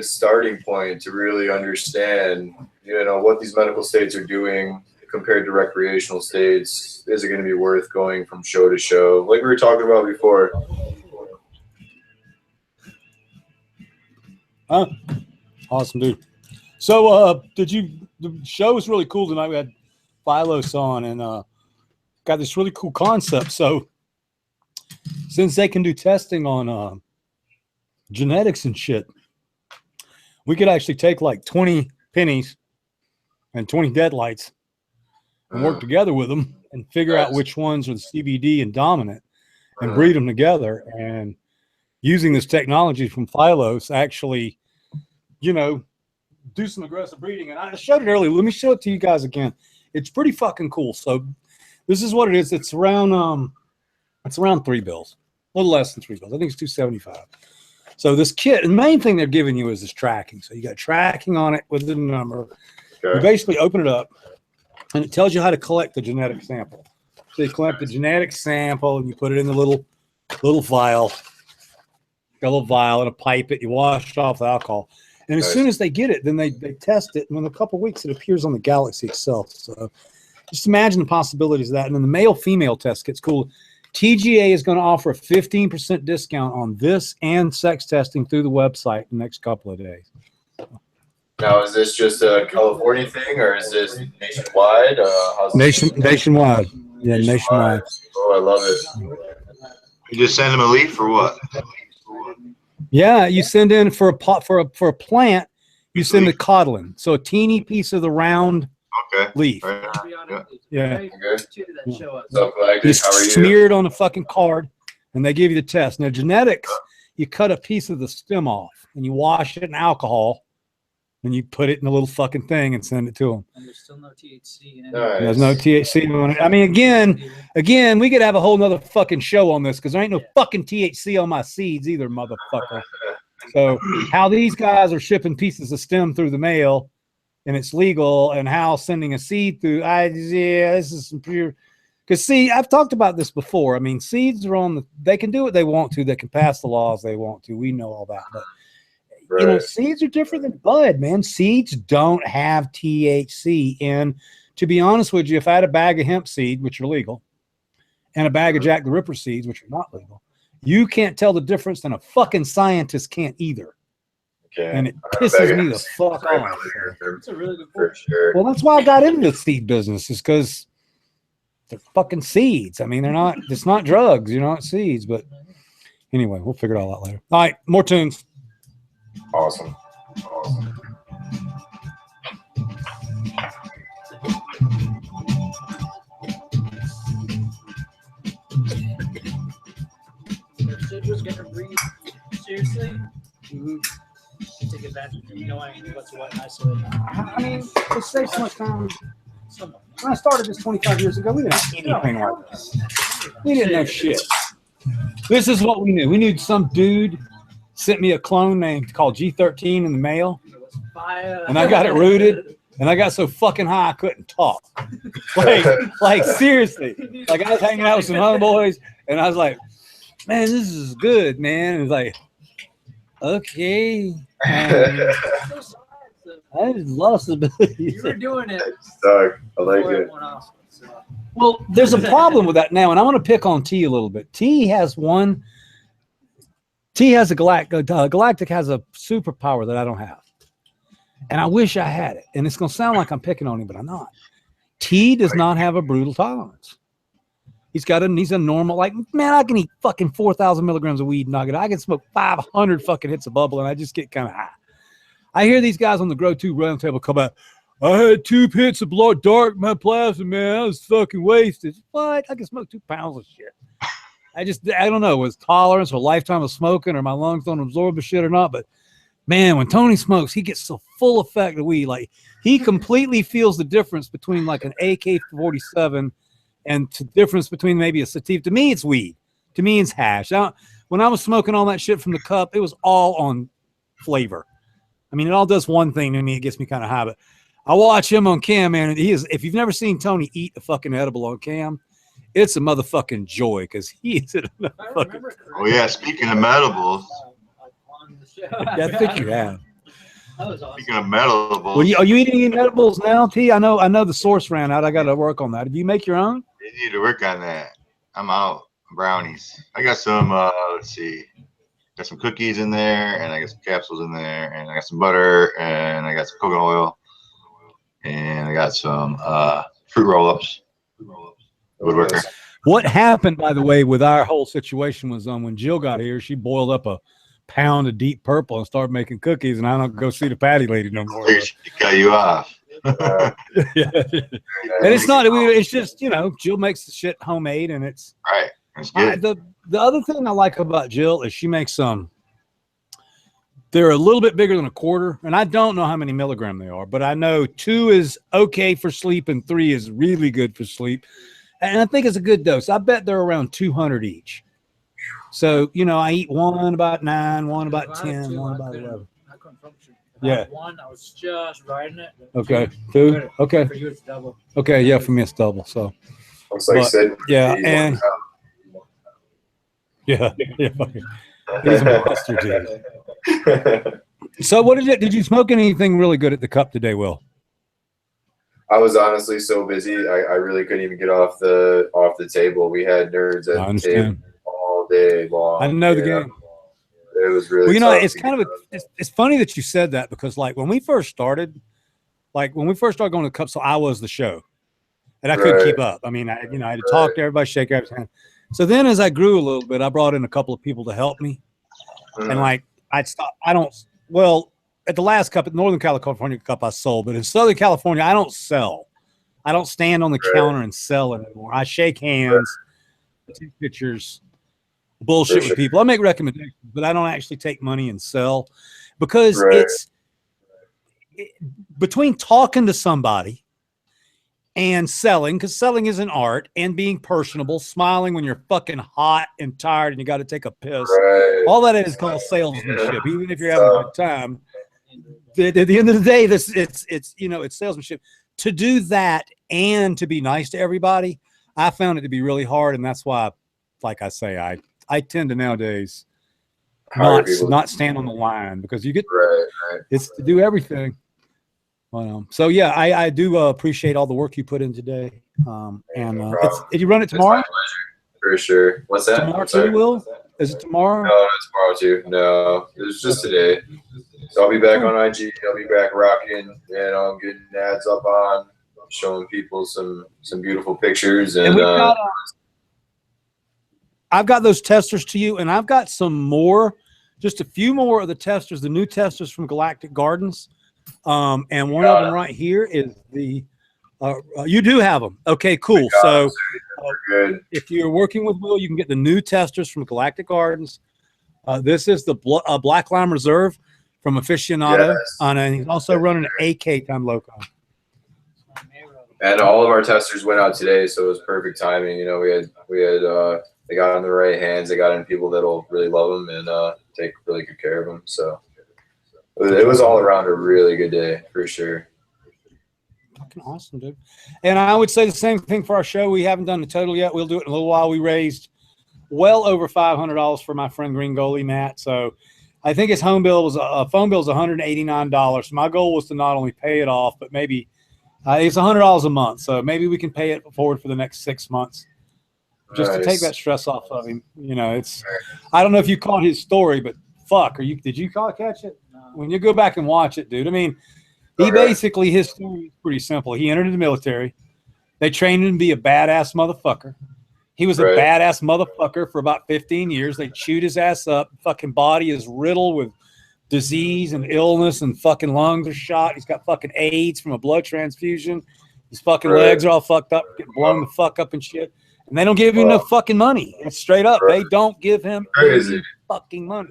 starting point to really understand, you know, what these medical states are doing compared to recreational states. Is it going to be worth going from show to show, like we were talking about before? Awesome, dude. So the show was really cool tonight. We had Phylos on and got this really cool concept. So since they can do testing on genetics and shit, we could actually take like 20 pennies and 20 deadlights and work together with them and figure out which ones are the CBD and dominant and breed them together. And using this technology from Phylos, actually, you know, do some aggressive breeding. And I showed it earlier. Let me show it to you guys again. It's pretty fucking cool. So this is what it is. It's around $3 bills, a little less than $3 bills. I think it's $275. So this kit, the main thing they're giving you is this tracking. So you got tracking on it with the number. You basically open it up, and it tells you how to collect the genetic sample. So you collect the genetic sample, and you put it in the little vial. Got a little vial and a pipe it. You wash it off with alcohol. And as soon as they get it, then they test it. And in a couple of weeks, it appears on the Galaxy itself. So just imagine the possibilities of that. And then the male-female test gets cool. TGA is going to offer a 15% discount on this and sex testing through the website the next couple of days. Now, is this just a California thing, or is this nationwide? Nationwide. Yeah, nationwide. Oh, I love it. You just send them a leaf or what? Yeah, you send in for a plant, you send a codlin. So a teeny piece of the round leaf. Right. Yeah. So, It's smeared on a fucking card, and they give you the test. Now, genetics, you cut a piece of the stem off, and you wash it in alcohol, and you put it in a little fucking thing and send it to them. And there's still no THC in it. There's no THC on it. I mean, again, we could have a whole nother fucking show on this because there ain't no fucking THC on my seeds either, motherfucker. So how these guys are shipping pieces of stem through the mail and it's legal, and how sending a seed through, this is some pure. Because see, I've talked about this before. I mean, seeds are they can do what they want to. They can pass the laws they want to. We know all that, but you know, seeds are different than bud, man. Seeds don't have THC in to be honest with you, if I had a bag of hemp seed, which are legal, and a bag of Jack the Ripper seeds, which are not legal, you can't tell the difference, and a fucking scientist can't either. Okay. And it pisses me the fuck off. It's a really good For point. sure. Well, that's why I got into the seed business, is because they're fucking seeds. I mean, it's not drugs, it's seeds. But anyway, we'll figure it all out later. All right, more tunes. Awesome. Sid was gonna breathe. Seriously? Take advantage of knowing what's what. And I said, I mean, it saves so much time. someone. When I started this 25 years ago, we didn't have anything like this. We didn't know shit. This is what we knew. We knew some dude sent me a clone named called G13 in the mail, and I got it rooted, and I got so fucking high I couldn't talk. Like seriously. Like I was hanging out with some homeboys, and I was like, man, this is good, man. And it's like, okay. I just lost the ability. You were doing it. Stuck. I like before it. everyone else, so. Well, there's a problem with that now, and I want to pick on T a little bit. T has a Galactic has a superpower that I don't have, and I wish I had it. And it's gonna sound like I'm picking on him, but I'm not. T does not have a brutal tolerance. He's a normal, like, man, I can eat fucking 4,000 milligrams of weed nugget. I can smoke 500 fucking hits of bubble, and I just get kind of high. I hear these guys on the Grow 2 roundtable come out, I had 2 hits of blood dark my plasma, man. I was fucking wasted. What? I can smoke 2 pounds of shit. I don't know, was tolerance or lifetime of smoking or my lungs don't absorb the shit or not. But man, when Tony smokes, he gets the full effect of weed. Like he completely feels the difference between like an AK-47 and the difference between maybe a sativa. To me, it's weed. To me, it's hash. When I was smoking all that shit from the cup, it was all on flavor. I mean, it all does one thing to me. It gets me kind of high. But I watch him on cam, man. If you've never seen Tony eat a fucking edible on cam, it's a motherfucking joy because he is it. Oh yeah, speaking of medibles. Yeah, I think you have. That was awesome. Speaking of medibles. Well, are you eating any edibles now, T? I know the source ran out. I got to work on that. Do you make your own? You need to work on that. I'm out. Brownies. I got some. Let's see. Got some cookies in there, and I got some capsules in there, and I got some butter, and I got some coconut oil, and I got some fruit roll-ups. Woodworker. What happened, by the way, with our whole situation was when Jill got here, she boiled up a pound of Deep Purple and started making cookies, and I don't go see the patty lady no more. She cut you off. Yeah. And it's not. It's just Jill makes the shit homemade, and it's Right. That's good. The other thing I like about Jill is she makes some. They're a little bit bigger than a quarter, and I don't know how many milligram they are, but I know 2 is okay for sleep and 3 is really good for sleep, and I think it's a good dose. I bet they're around 200 each. So I eat one about 9, one about 10, one about 11. I couldn't function. Yeah. One, I was just riding it. Okay, 2. Okay, For you, it's double. okay, yeah, for me it's double. So Looks like But, Sid. yeah, and yeah, he's a monster, dude. So what did you smoke anything really good at the cup today, Will? I was honestly so busy. I really couldn't even get off the table. We had nerds I at the understand. table all day long. I know the you game. It was really tough it's to kind get of it's funny that you said that because like when we first started going to the cup, so I was the show and I couldn't Right. keep up. I mean, I had to talk to everybody, shake everybody's hand. So then as I grew a little bit, I brought in a couple of people to help me. And like at the last cup at Northern California cup I sold, but in Southern California, I don't sell. I don't stand on the counter and sell anymore. I shake hands, take pictures, bullshit with people. I make recommendations, but I don't actually take money and sell because between talking to somebody and selling, because selling is an art, and being personable, smiling when you're fucking hot and tired and you got to take a piss. Right. All that is called salesmanship. Even if you're having a good time, at the end of the day, it's salesmanship. To do that and to be nice to everybody, I found it to be really hard, and that's why, like I say, I tend to nowadays not stand on the line because you get Right. it's to do everything. So yeah, I do appreciate all the work you put in today. No Did you run it It's my tomorrow? pleasure, for sure. What's that? Tomorrow I'm sorry. too, Will? Is it tomorrow? No, not tomorrow too. No, it was just today. So I'll be back on IG. I'll be back rocking, getting ads up on, showing people some beautiful pictures, and we've got, I've got those testers to you, and I've got some more, just a few more of the testers, the new testers from Galactic Gardens. And one of them right here is the, you do have them. Okay, cool. So good. If you're working with Will, you can get the new testers from Galactic Gardens. This is the Black Lime Reserve from Aficionado. Yes. And he's also running an AK time loco. And all of our testers went out today, so it was perfect timing. We had they got in the right hands. They got in people that'll really love them and take really good care of them. So it was all around a really good day for sure. Fucking awesome, dude. And I would say the same thing for our show. We haven't done the total yet. We'll do it in a little while. We raised well over $500 for my friend Green Goalie Matt. So I think his phone bill was $189. So my goal was to not only pay it off, but maybe it's $100 a month. So maybe we can pay it forward for the next 6 months. Just to take that stress off of him. It's, I don't know if you caught his story, but fuck, did you catch it? No. When you go back and watch it, dude, I mean, basically, his story is pretty simple. He entered the military. They trained him to be a badass motherfucker. He was a badass motherfucker for about 15 years. They chewed his ass up. Fucking body is riddled with disease and illness, and fucking lungs are shot. He's got fucking AIDS from a blood transfusion. His fucking legs are all fucked up, getting blown the fuck up and shit. And they don't give him no fucking money. It's straight up. They don't give him any fucking money.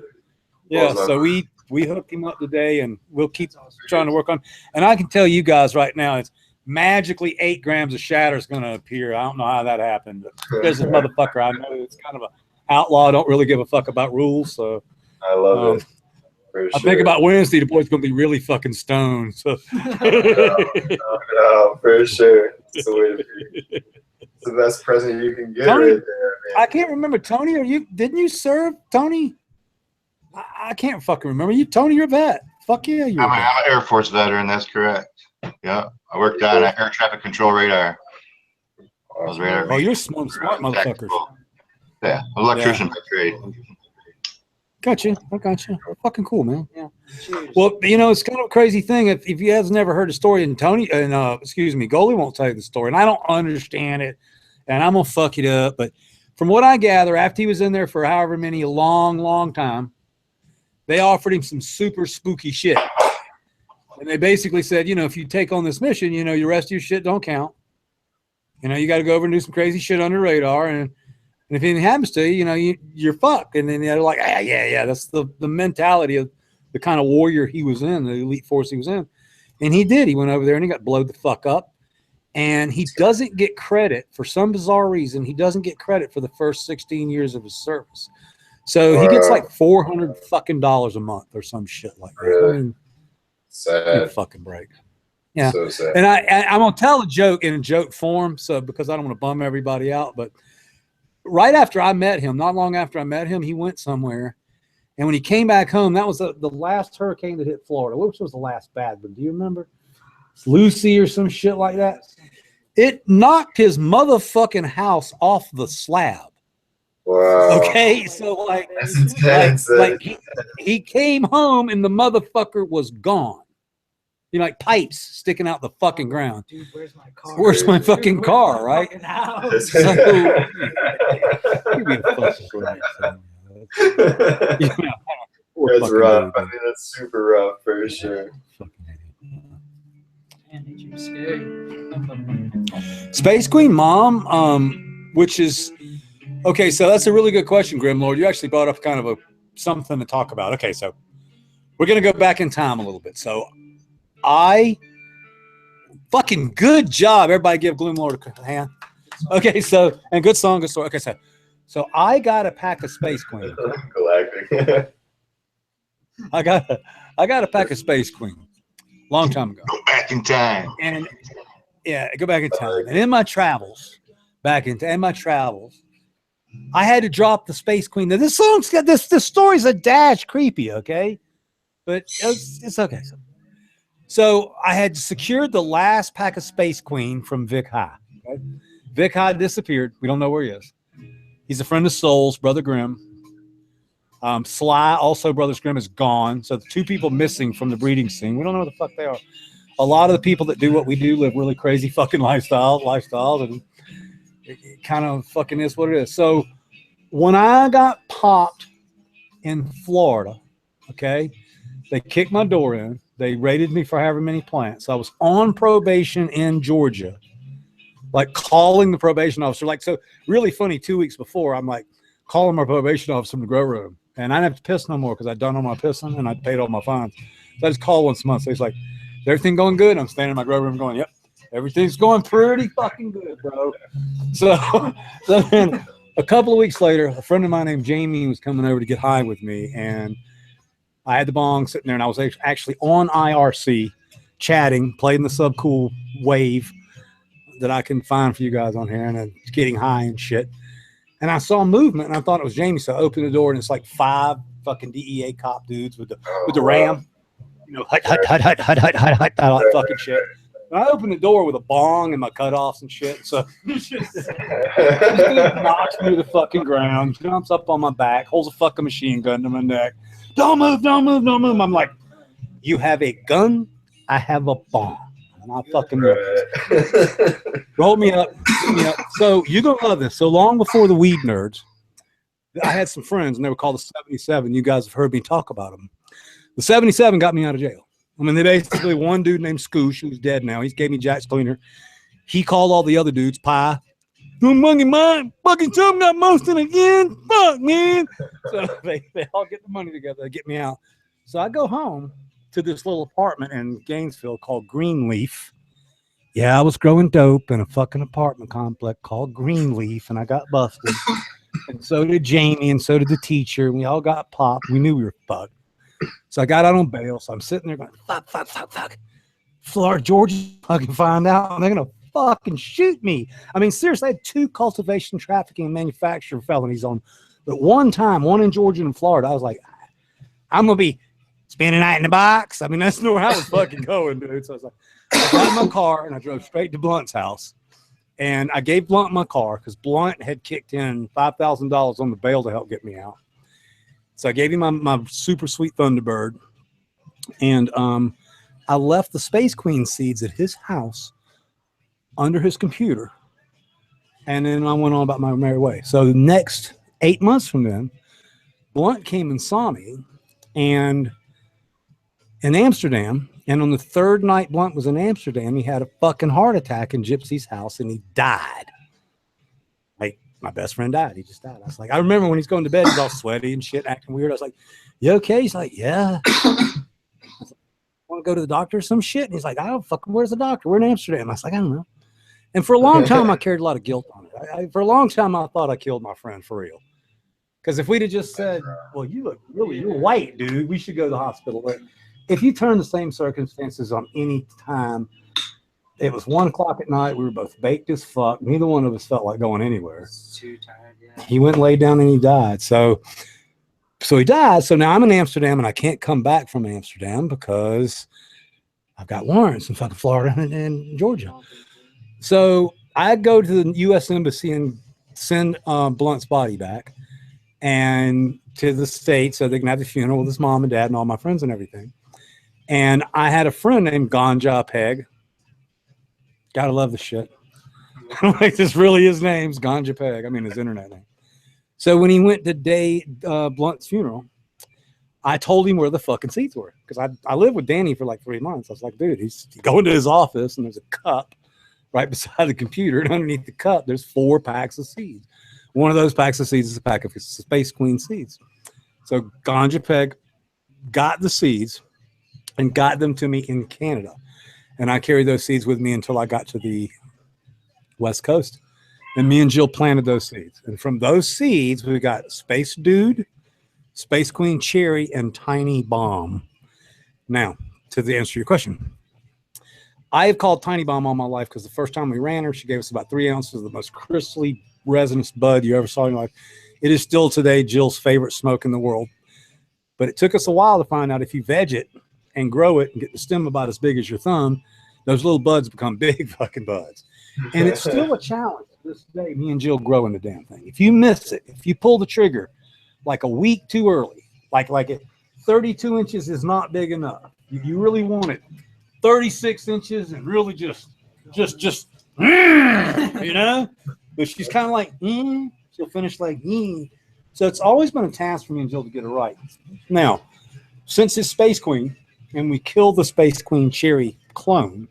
Yeah, so we hooked him up today, and we'll keep trying to work on. And I can tell you guys right now, it's magically 8 grams of shatter is going to appear. I don't know how that happened, but there's this motherfucker I know. It's kind of an outlaw. I don't really give a fuck about rules. So I love it. I think about Wednesday, the boy's going to be really fucking stoned. So no, for sure. It's the way to be. It's the best present you can get Tony, right there, man. I can't remember, Tony. Didn't you serve, Tony? I can't fucking remember. Tony, you're a vet. Fuck yeah, you're I'm an Air Force veteran. That's correct. Yeah, I worked on an air traffic control radar. I was radar. Oh, you're smart motherfuckers. Yeah, electrician by trade. Gotcha. I gotcha. Fucking cool, man. Yeah. Well, it's kind of a crazy thing. If you guys never heard the story, and Goalie won't tell you the story, and I don't understand it, and I'm gonna fuck it up. But from what I gather, after he was in there for however many, a long time, they offered him some super spooky shit. And they basically said, if you take on this mission, the rest of your shit don't count. You got to go over and do some crazy shit under the radar. And if anything happens to you, you're fucked. And then they're like, yeah. That's the mentality of the kind of warrior he was in, the elite force he was in. And he did. He went over there and he got blowed the fuck up. And he doesn't get credit, for some bizarre reason, he doesn't get credit for the first 16 years of his service. So he gets like $400 fucking a month or some shit like that. Really? I mean, Sad. Fucking break. Yeah. So sad. And I'm gonna tell a joke in a joke form, so because I don't want to bum everybody out. But right after I met him, not long after I met him, he went somewhere, and when he came back home, that was the last hurricane that hit Florida. Which was the last bad one? Do you remember? It's Lucy or some shit like that. It knocked his motherfucking house off the slab. Wow. Okay, so That's intense. He came home and the motherfucker was gone. Like pipes sticking out the fucking ground. Dude, where's my car? Where's my fucking car, right? Fucking house. So, give me a fucking break, son. That's rough. I mean, that's super rough for sure. Man, you scary. Space Queen Mom, which is okay. So that's a really good question, Grimlord. You actually brought up kind of something to talk about. Okay, so we're gonna go back in time a little bit. So fucking good job. Everybody give Gloomlord a hand. Okay, so, and good song, good story. Okay, so I got a pack of Space Queen. Galactic. I got a pack of Space Queen long time ago. Go back in time. And yeah, go back in time. And in my travels, I had to drop the Space Queen. Now this song's got this story's a dash creepy, okay? But it's okay. So I had secured the last pack of Space Queen from Vic High. Okay? Vic High disappeared. We don't know where he is. He's a friend of Soul's, Brother Grimm. Sly, also Brothers Grimm, is gone. So the two people missing from the breeding scene, we don't know where the fuck they are. A lot of the people that do what we do live really crazy fucking lifestyles, and it kind of fucking is what it is. So when I got popped in Florida, okay, they kicked my door in. They raided me for however many plants. I was on probation in Georgia, like calling the probation officer. Like, so really funny, 2 weeks before, I'm like calling my probation officer from the grow room. And I didn't have to piss no more because I'd done all my pissing and I'd paid all my fines. So I just call once a month. So he's like, is everything going good? I'm standing in my grow room going, yep, everything's going pretty fucking good, bro. So then a couple of weeks later, a friend of mine named Jamie was coming over to get high with me. And I had the bong sitting there, and I was actually on IRC chatting, playing the Subcool wave that I can find for you guys on here, and getting high and shit. And I saw movement, and I thought it was Jamie, so I opened the door, and it's like 5 fucking DEA cop dudes with the ram, you know, hut, all that fucking shit. And I opened the door with a bong and my cutoffs and shit. So this dude knocks me to the fucking ground, jumps up on my back, holds a fucking machine gun to my neck. Don't move, don't move, don't move. I'm like, you have a gun, I have a bomb. And I fucking roll me up. So you're going to love this. So long before the weed nerds, I had some friends, and they were called the 77. You guys have heard me talk about them. The 77 got me out of jail. I mean, they basically, one dude named Scoosh, who's dead now, he gave me Jack's cleaner. He called all the other dudes, Pie. Don't monkey mine. Fucking Tom got Moston again. Fuck, man. So they all get the money together to get me out. So I go home to this little apartment in Gainesville called Greenleaf. Yeah, I was growing dope in a fucking apartment complex called Greenleaf, and I got busted. And so did Jamie, and so did the teacher. We all got popped. We knew we were fucked. So I got out on bail. So I'm sitting there going, fuck. Florida, Georgia, fucking find out. And they're going to fucking shoot me. I mean, seriously, I had 2 cultivation, trafficking, and manufacturing felonies on. But one time, one in Georgia and Florida, I was like, I'm going to be spending the night in the box. I mean, that's where I was fucking going, dude. So I was like, I got in my car and I drove straight to Blunt's house. And I gave Blunt my car because Blunt had kicked in $5,000 on the bail to help get me out. So I gave him my super sweet Thunderbird. And I left the Space Queen seeds at his house under his computer. And then I went on about my merry way. So the next 8 months from then, Blunt came and saw me and in Amsterdam. And on the 3rd night Blunt was in Amsterdam, he had a fucking heart attack in Gypsy's house and he died. Like, my best friend died. He just died. I was like, I remember when he's going to bed, he's all sweaty and shit, acting weird. I was like, you okay? He's like, yeah. Want to go to the doctor or some shit? And he's like, I don't fucking, where's the doctor? We're in Amsterdam. I was like, I don't know. And for a long time, I carried a lot of guilt on it. For a long time, I thought I killed my friend for real. Because if we'd have just said, well, you look really, you're white, dude, we should go to the hospital. But if you turn the same circumstances on any time, it was 1 o'clock at night. We were both baked as fuck. Neither one of us felt like going anywhere. Too tired, yeah. He went and laid down and he died. So he died. So now I'm in Amsterdam and I can't come back from Amsterdam because I've got warrants in fucking Florida and Georgia. So I go to the U.S. Embassy and send Blunt's body back and to the States so they can have the funeral with his mom and dad and all my friends and everything. And I had a friend named Ganja Peg. Gotta love the shit. Like, this really his name's Ganja Peg. I mean, his internet name. So when he went to Blunt's funeral, I told him where the fucking seats were because I lived with Danny for like 3 months. I was like, dude, he's going to his office and there's a cup right beside the computer, and underneath the cup, there's 4 packs of seeds. One of those packs of seeds is a pack of Space Queen seeds. So Ganja Peg got the seeds and got them to me in Canada. And I carried those seeds with me until I got to the West Coast. And me and Jill planted those seeds. And from those seeds, we got Space Dude, Space Queen Cherry, and Tiny Bomb. Now, to answer your question. I have called Tiny Bomb all my life because the first time we ran her, she gave us about 3 ounces of the most crystally resinous bud you ever saw in your life. It is still today Jill's favorite smoke in the world. But it took us a while to find out if you veg it, and grow it and get the stem about as big as your thumb, those little buds become big fucking buds. And it's still a challenge to this day, me and Jill growing the damn thing. If you miss it, if you pull the trigger like a week too early, like it, 32 inches is not big enough. You really want it 36 inches and really just, you know? But she's kind of like, she'll finish like, So it's always been a task for me and Jill to get it right. Now, since it's Space Queen and we killed the Space Queen cherry clone,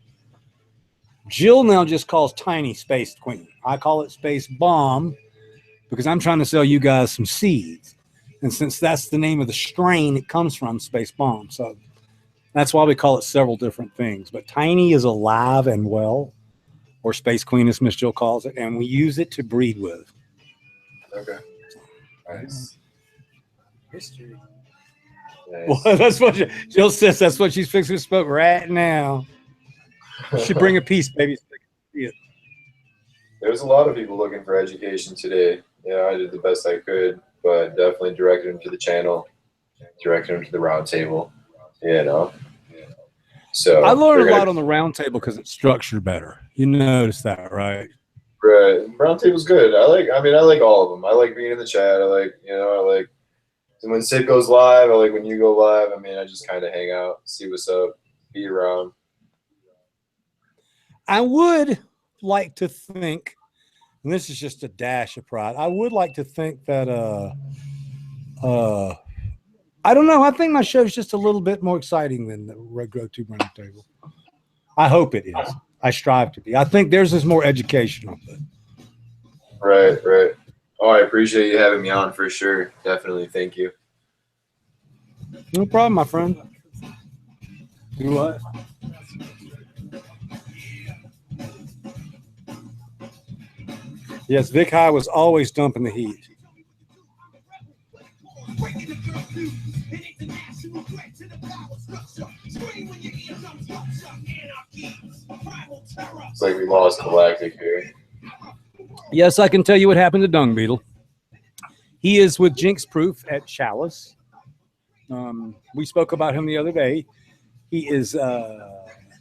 Jill now just calls Tiny Space Queen. I call it Space Bomb because I'm trying to sell you guys some seeds. And since that's the name of the strain it comes from, Space Bomb. So that's why we call it several different things. But Tiny is alive and well, or Space Queen as Miss Jill calls it, and we use it to breed with. Okay. Nice. History. Nice. Well, that's what Jill says. That's what she's fixing to smoke right now. You should bring a piece, baby. There's a lot of people looking for education today. Yeah, I did the best I could, but definitely directed them to the channel, directed them to the round table, you know. So I learned a lot on the round table because it's structured better. You notice that, right? Right. Round table's good. I like all of them. I like being in the chat. I like when Sid goes live. I like when you go live. I mean, I just kind of hang out, see what's up, be around. I would like to think, and this is just a dash of pride, I would like to think that I don't know. I think my show's just a little bit more exciting than the regular Tube Round Table. I hope it is. I strive to be. I think theirs is more educational. Right. Oh, I appreciate you having me on for sure. Definitely. Thank you. No problem, my friend. Do what? Yes, Vic High was always dumping the heat. It's like we lost Galactic here. Yes, I can tell you what happened to Dung Beetle. He is with Jinx Proof at Chalice. We spoke about him the other day. He is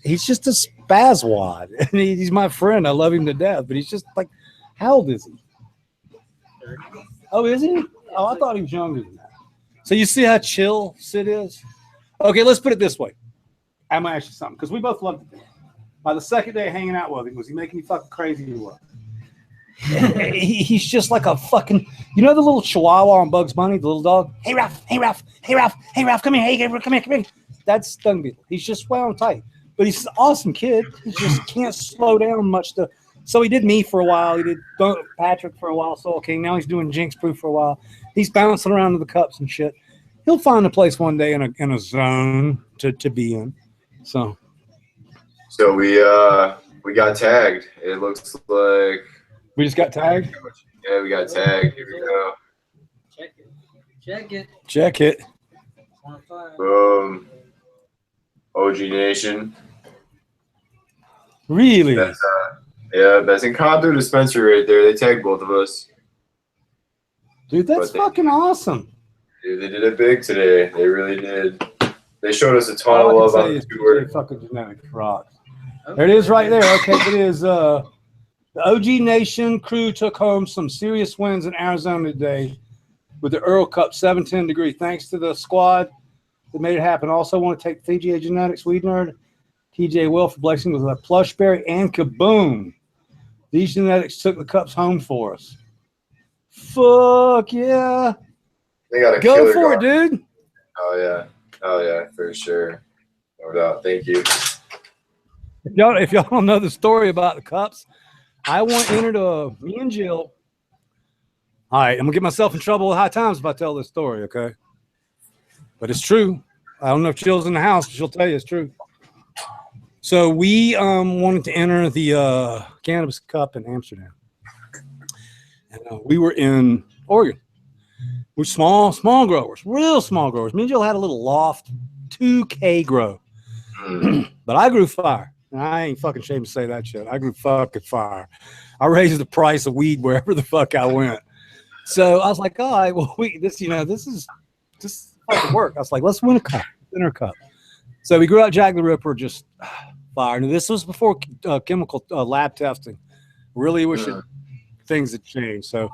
he's just a spazwad. He's my friend. I love him to death, but he's just like, how old is he? Oh, is he? Oh, I thought he was younger than that. So you see how chill Sid is? Okay, let's put it this way. I'm gonna ask you something because we both loved it. By the second day hanging out with him, was he making you fucking crazy or what? He's just like a fucking, you know, the little Chihuahua on Bugs Bunny, the little dog. Hey Ralph, hey Ralph, hey Ralph, hey Ralph, come here, hey come here. That's Dung Beetle. He's just wound tight, but he's an awesome kid. He just can't slow down much. So he did me for a while. He did Patrick for a while, Soul King. Now he's doing Jinx Proof for a while. He's bouncing around to the cups and shit. He'll find a place one day in a zone to be in. So we got tagged. It looks like we just got tagged. Yeah, we got tagged. Here we go. Check it. Boom. OG Nation. Really? That's in Condo Dispensary right there. They tagged both of us. Dude, that's fucking awesome. Dude, they did it big today. They really did. They showed us a ton of love on the tour. Fucking genetic rocks. There it is right there. Okay, it is the OG Nation crew took home some serious wins in Arizona today with the Earl Cup 710 degree. Thanks to the squad that made it happen. Also want to take TGA Genetics, Weed Nerd, TJ Will for blessing with a plush berry and kaboom. These genetics took the cups home for us. Fuck yeah. They got a go for it, dude. Oh yeah, for sure. No doubt. Thank you. If y'all don't know the story about the cups, I want entered me and Jill. All right, I'm gonna get myself in trouble with High Times if I tell this story, okay? But it's true. I don't know if Jill's in the house, but she'll tell you it's true. So we wanted to enter the Cannabis Cup in Amsterdam, and we were in Oregon. We're small growers, real small growers. Me and Jill had a little loft, 2K grow, but I grew fire. And I ain't fucking ashamed to say that shit. I grew fucking fire. I raised the price of weed wherever the fuck I went. So I was like, all right, well, this is fucking work. I was like, let's win a cup, dinner cup. So we grew out Jack the Ripper, just fire. And this was before chemical lab testing. Really wish things had changed. So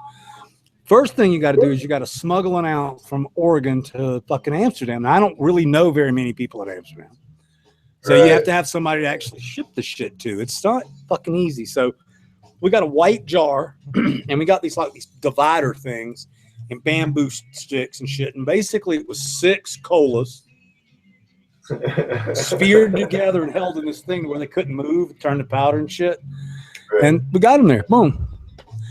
first thing you got to do is you got to smuggle an ounce from Oregon to fucking Amsterdam. And I don't really know very many people in Amsterdam. So you have to have somebody to actually ship the shit to. It's not fucking easy. So we got a white jar and we got these divider things and bamboo sticks and shit. And basically it was 6 colas sphered together and held in this thing where they couldn't move, turn to powder and shit. Right. And we got them there. Boom.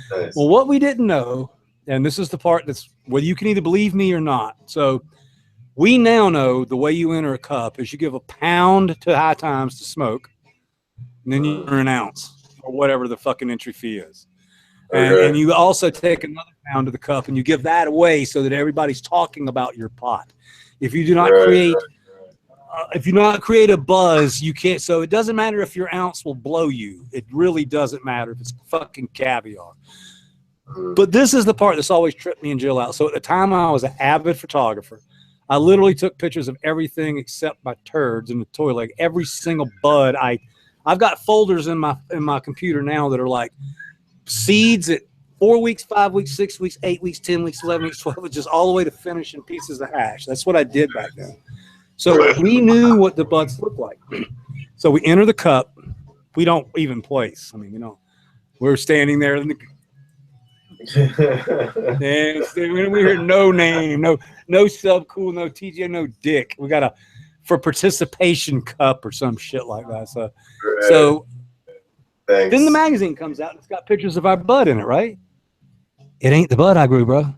Nice. Well, what we didn't know, and this is the part that's whether you can either believe me or not. So we now know the way you enter a cup is you give a pound to High Times to smoke, and then you earn an ounce or whatever the fucking entry fee is. And you also take another pound of the cup and you give that away so that everybody's talking about your pot. If you do not create if you not create a buzz, you can't. So it doesn't matter if your ounce will blow you. It really doesn't matter if it's fucking caviar. But this is the part that's always tripped me and Jill out. So at the time I was an avid photographer. I literally took pictures of everything except my turds in the toilet. Like every single bud. I've got folders in my computer now that are like seeds at 4 weeks, 5 weeks, 6 weeks, 8 weeks, 10 weeks, 11 weeks, 12 weeks, just all the way to finishing pieces of hash. That's what I did back then. So we knew what the buds looked like. So we enter the cup. We don't even place. I mean, we're standing there in the and we hear no name, no sub cool, no TJ, no dick. We got a for participation cup or some shit like that. So then the magazine comes out and it's got pictures of our bud in it, right? It ain't the bud I grew, bro.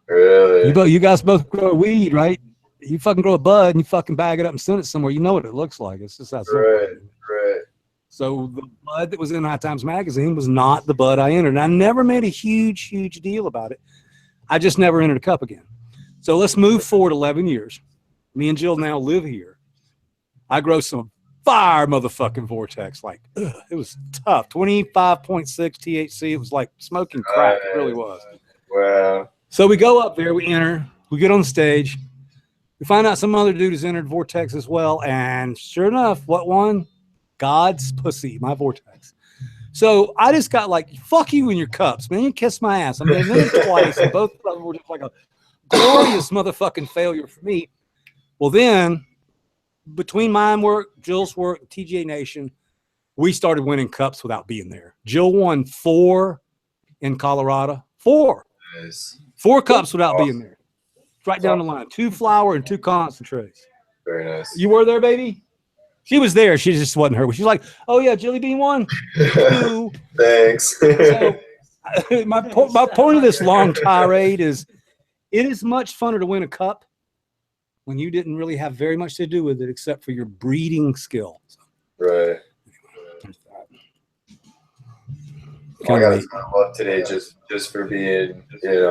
Really? You guys both grow weed, right? You fucking grow a bud and you fucking bag it up and send it somewhere. You know what it looks like. It's just that simple. Right. So the bud that was in High Times magazine was not the bud I entered. And I never made a huge deal about it. I just never entered a cup again. So let's move forward 11 years. Me and Jill now live here. I grow some fire motherfucking Vortex. Like, it was tough. 25.6 THC. It was like smoking crack. It really was. Wow. So we go up there, we enter, we get on stage. We find out some other dude has entered Vortex as well. And sure enough, what won? God's pussy, my Vortex. So I just got like, fuck you and your cups, man. You kiss my ass. I mean, I did it twice, and both of them were just like a glorious motherfucking failure for me. Well, then, between my work, Jill's work, TGA Nation, we started winning cups without being there. Jill won 4 in Colorado. 4. Nice. 4 cups without being there. Right down the line. 2 flower and 2 concentrates. Very nice. You were there, baby? She was there. She just wasn't her. She's like, oh, yeah, Jilly Bean won. 2. Thanks. So, my point of this long tirade is it is much funner to win a cup when you didn't really have very much to do with it except for your breeding skill. Right. I got a ton of love today just for being,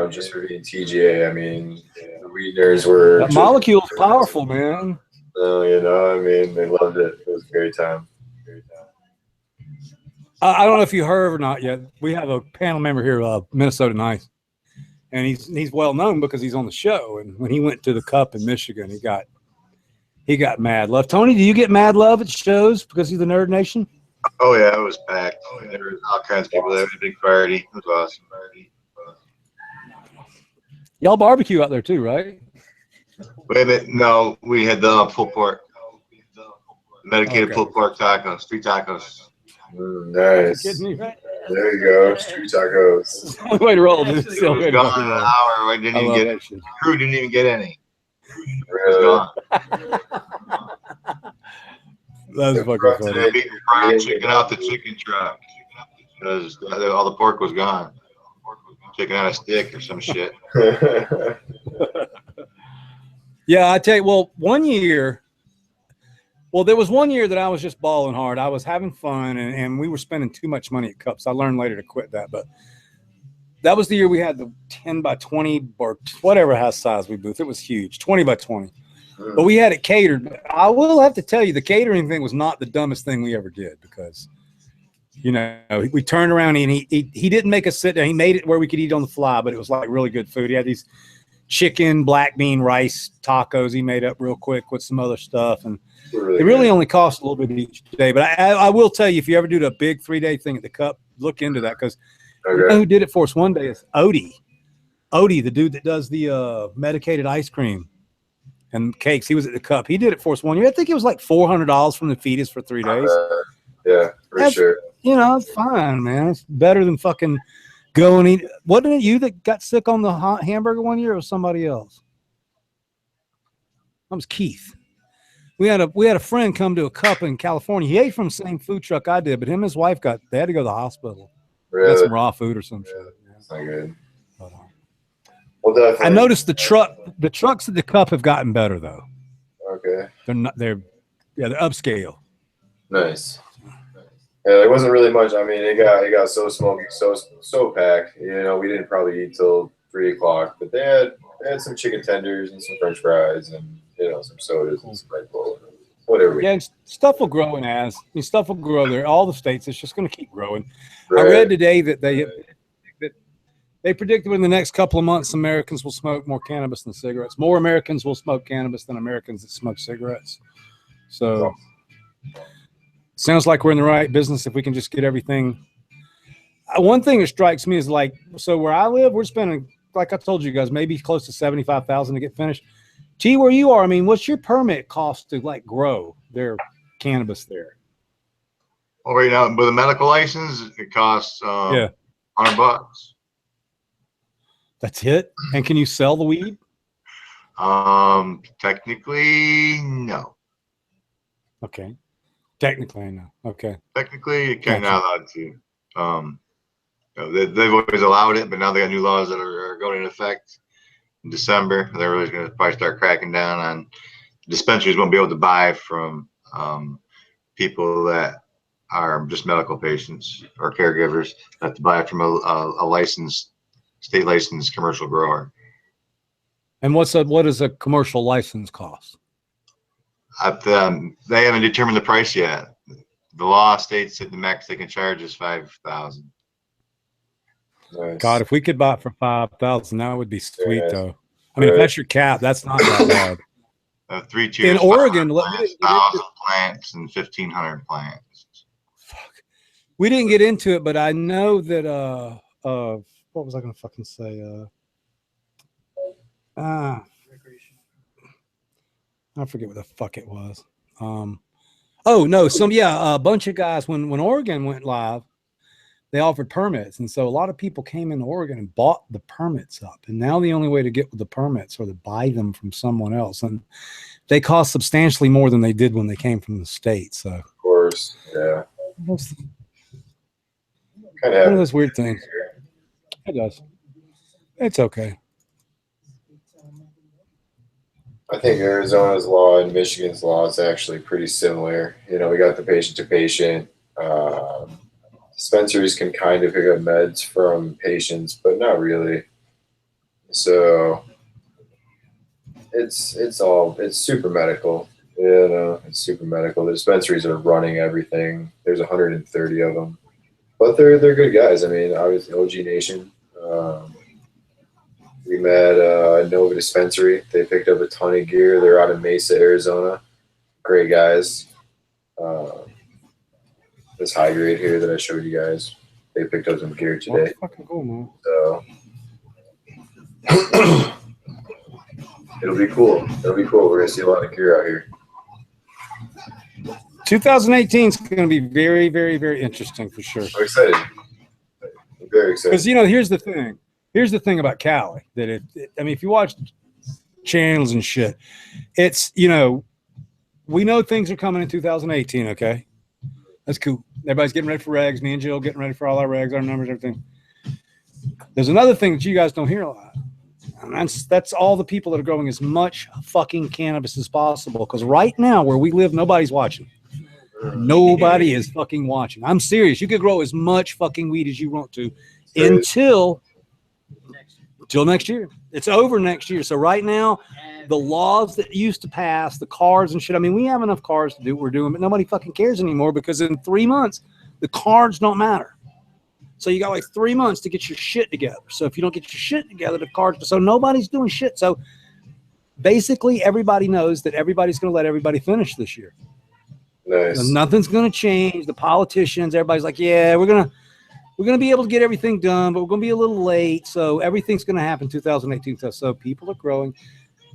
just for being TGA. I mean, the weed nerds were. That molecule's powerful, man. I mean, they loved it. It was a great time. I don't know if you heard or not yet. We have a panel member here, Minnesota Nice, and he's well known because he's on the show. And when he went to the Cup in Michigan, he got mad love. Tony, do you get mad love at shows because you're the Nerd Nation? Oh yeah, it was packed. There was all kinds of people there. It was a big party. It was awesome. Y'all barbecue out there too, right? Wait a minute. No, we had the pulled pork, medicated pulled pork tacos, 3 tacos. Nice. Kidding me, right? There you go. Street tacos. It's the only way to roll. Dude. It's the It only way was to gone in an roll. hour. We didn't even get it. The crew didn't even get any. It was gone. That's fucking funny. They beat fried chicken out the chicken truck because all the pork was gone. Chicken on a stick or some shit. Yeah, I tell you, there was one year that I was just balling hard. I was having fun, and we were spending too much money at cups. I learned later to quit that, but that was the year we had the 10 by 20 or whatever house size we booth. It was huge, 20 by 20. But we had it catered. I will have to tell you, the catering thing was not the dumbest thing we ever did because, we turned around and he didn't make us sit down. He made it where we could eat on the fly, but it was like really good food. He had these chicken, black bean, rice tacos he made up real quick with some other stuff. And Really it really good. only costs a little bit each day. But I will tell you, if you ever do the big 3-day thing at the Cup, look into that, because you know Okay. who did it for us one day is Odie. Odie, the dude that does the medicated ice cream and cakes. He was at the Cup. He did it for us one year. I think it was like $400 from the fetus for 3 days. Yeah, for That's- sure. You know, it's fine, man. It's better than fucking go and eat. Wasn't it you that got sick on the hamburger one year, or somebody else? That was Keith. We had a friend come to a Cup in California. He ate from the same food truck I did, but him and his wife they had to go to the hospital. Got Really, some raw food or some shit. that's not good. But, Well, definitely. I noticed the trucks at the Cup have gotten better though. Okay. They're upscale. Nice. Yeah, there wasn't really much. I mean, it got so smoky, so packed. You know, we didn't probably eat till 3 o'clock, but they had some chicken tenders and some French fries and some sodas and some Red Bull, whatever. Yeah, and stuff will grow stuff will grow there. All the states, it's just going to keep growing. Right. I read today that they predicted in the next couple of months, Americans will smoke more cannabis than cigarettes. More Americans will smoke cannabis than Americans that smoke cigarettes. So sounds like we're in the right business if we can just get everything. One thing that strikes me is so where I live, we're spending, like I told you guys, maybe close to $75,000 to get finished. Gee, where you are, I mean, what's your permit cost to grow their cannabis there? Well, right now with a medical license, it costs $100. That's it. And can you sell the weed? Technically, no. Okay. Technically, no. Okay. Technically, you can't Gotcha. not allowed to. They've always allowed it, but now they got new laws that are going into effect in December. They're really going to probably start cracking down on dispensaries. Won't be able to buy from people that are just medical patients or caregivers. They have to buy it from a licensed, state licensed commercial grower. And what does a commercial license cost? They haven't determined the price yet. The law states that the max they can charge is $5,000. Nice. God, if we could buy it for $5,000, that would be sweet, Yeah. though. I mean, if that's your cap, that's not that bad. 3 tiers. In Oregon, 1,000 plants and 1,500 plants. we didn't get into it, but I know that what was I going to fucking say? I forget what the fuck it was. A bunch of guys when Oregon went live, they offered permits, and so a lot of people came into Oregon and bought the permits up. And now the only way to get the permits are to buy them from someone else, and they cost substantially more than they did when they came from the state. So, Of course, yeah. it's Kind one of of. those weird things. It does. It's okay. I think Arizona's law and Michigan's law is actually pretty similar. We got the patient to patient. Dispensaries can kind of pick up meds from patients, but not really. So it's super medical. It's super medical. The dispensaries are running everything. There's 130 of them, but they're good guys. I mean, obviously OG Nation. We met Nova Dispensary. They picked up a ton of gear. They're out of Mesa, Arizona. Great guys. This high grade here that I showed you guys, they picked up some gear today. That's fucking cool, man. So it'll be cool. We're gonna see a lot of gear out here. 2018 is going to be very, very, very interesting for sure. I'm excited. I'm very excited. Because here's the thing. Here's the thing about Cali that if you watch channels and shit, it's we know things are coming in 2018. Okay, that's cool. Everybody's getting ready for regs. Me and Jill getting ready for all our regs, our numbers, everything. There's another thing that you guys don't hear a lot, and that's all the people that are growing as much fucking cannabis as possible. Because right now, where we live, nobody's watching. Nobody is fucking watching. I'm serious. You could grow as much fucking weed as you want to until next year. It's over next year. So right now, the laws that used to pass, the cards and shit. I mean, we have enough cards to do what we're doing, but nobody fucking cares anymore because in 3 months, the cards don't matter. So you got like 3 months to get your shit together. So if you don't get your shit together, the cards. So nobody's doing shit. So basically, everybody knows that everybody's going to let everybody finish this year. Nice. Nothing's going to change. The politicians, everybody's like, yeah, we're gonna be able to get everything done, but we're going to be a little late. So everything's going to happen 2018. So people are growing.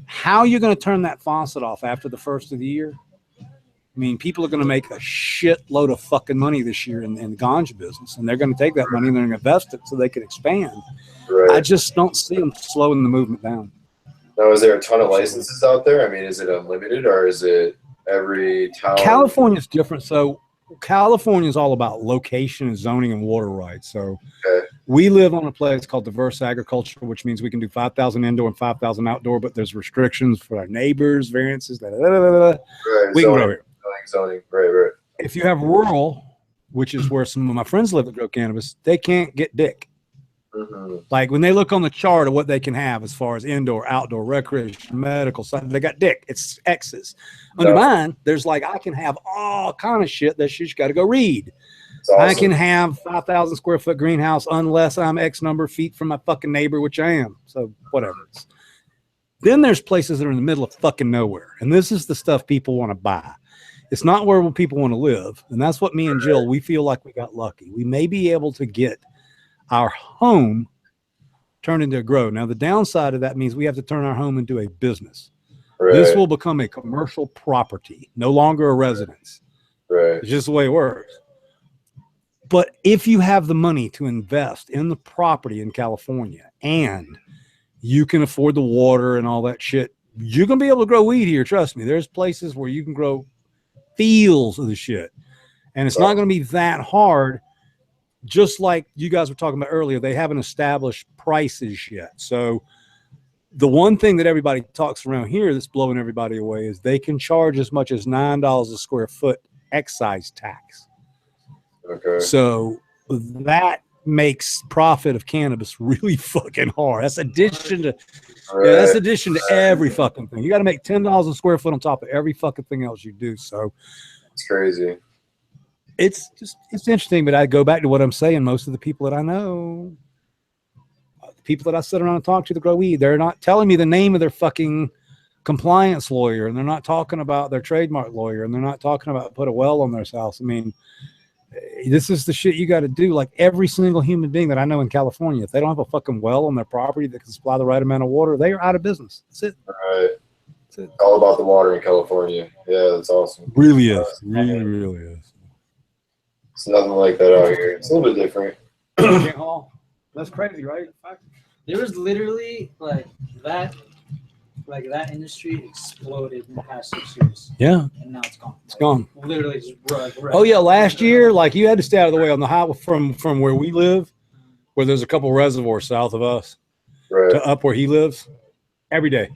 How are you going to turn that faucet off after the first of the year? I mean, people are going to make a shitload of fucking money this year in the ganja business, and they're going to take that money and they're going to invest it so they can expand. Right. I just don't see them slowing the movement down. Now, is there a ton of licenses out there? I mean, is it unlimited or is it every town? California's different. So California is all about location and zoning and water rights. So we live on a place called diverse agriculture, which means we can do 5,000 indoor and 5,000 outdoor, but there's restrictions for our neighbors, variances. Right, We can go over here. zoning. Right. If you have rural, which is where some of my friends live that grow cannabis, they can't get dick. Mm-hmm. Like when they look on the chart of what they can have as far as indoor, outdoor, recreation, medical, they got dick. It's X's. Under mine, there's like I can have all kind of shit that you got to go read. Awesome. I can have 5,000 square foot greenhouse unless I'm X number of feet from my fucking neighbor, which I am. So whatever. Then there's places that are in the middle of fucking nowhere, and this is the stuff people want to buy. It's not where people want to live, and that's what me and Jill, we feel like we got lucky. We may be able to get our home turned into a grow. Now, the downside of that means we have to turn our home into a business. Right. This will become a commercial property, no longer a residence. Right. It's just the way it works. But if you have the money to invest in the property in California and you can afford the water and all that shit, you're going to be able to grow weed here. Trust me. There's places where you can grow fields of the shit. And it's not going to be that hard. Just like you guys were talking about earlier, they haven't established prices yet. So the one thing that everybody talks around here that's blowing everybody away is they can charge as much as $9 a square foot excise tax. Okay. So that makes profit of cannabis really fucking hard. That's addition to that's addition to every fucking thing. You got to make $10 a square foot on top of every fucking thing else you do. So it's crazy. It's interesting, but I go back to what I'm saying. Most of the people that I know, the people that I sit around and talk to that grow weed, they're not telling me the name of their fucking compliance lawyer, and they're not talking about their trademark lawyer, and they're not talking about put a well on their house. I mean, this is the shit you got to do. Like every single human being that I know in California, if they don't have a fucking well on their property that can supply the right amount of water, they are out of business. That's it. Right. That's it. All about the water in California. Yeah, that's awesome. Really is. Really is. It's nothing like that out here. It's a little bit different. That's crazy, right? There was literally that industry exploded in the past 6 years. Yeah. And now it's gone. It's gone. Literally just right. Oh yeah, last year, like you had to stay out of the way on the highway from where we live, where there's a couple reservoirs south of us, to up where he lives, every day.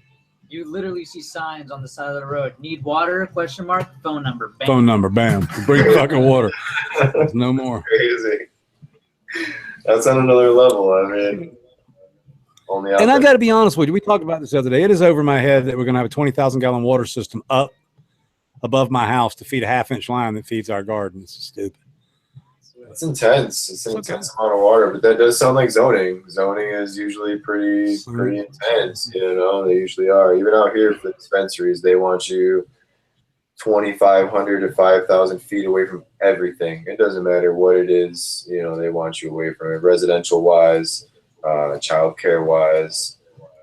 You literally see signs on the side of the road. Need water? Question mark. Phone number. Bam. Phone number. Bam. Bring fucking water. There's no more. Crazy. That's on another level. I mean, only. And I got to be honest with you. We talked about this the other day. It is over my head that we're going to have a 20,000 gallon water system up above my house to feed a half-inch line that feeds our garden. It's stupid. It's intense. It's an intense amount of water, but that does sound like zoning. Zoning is usually pretty intense. You know, they usually are. Even out here for the dispensaries, they want you 2,500 to 5,000 feet away from everything. It doesn't matter what it is. You know, they want you away from it, residential wise, child care wise,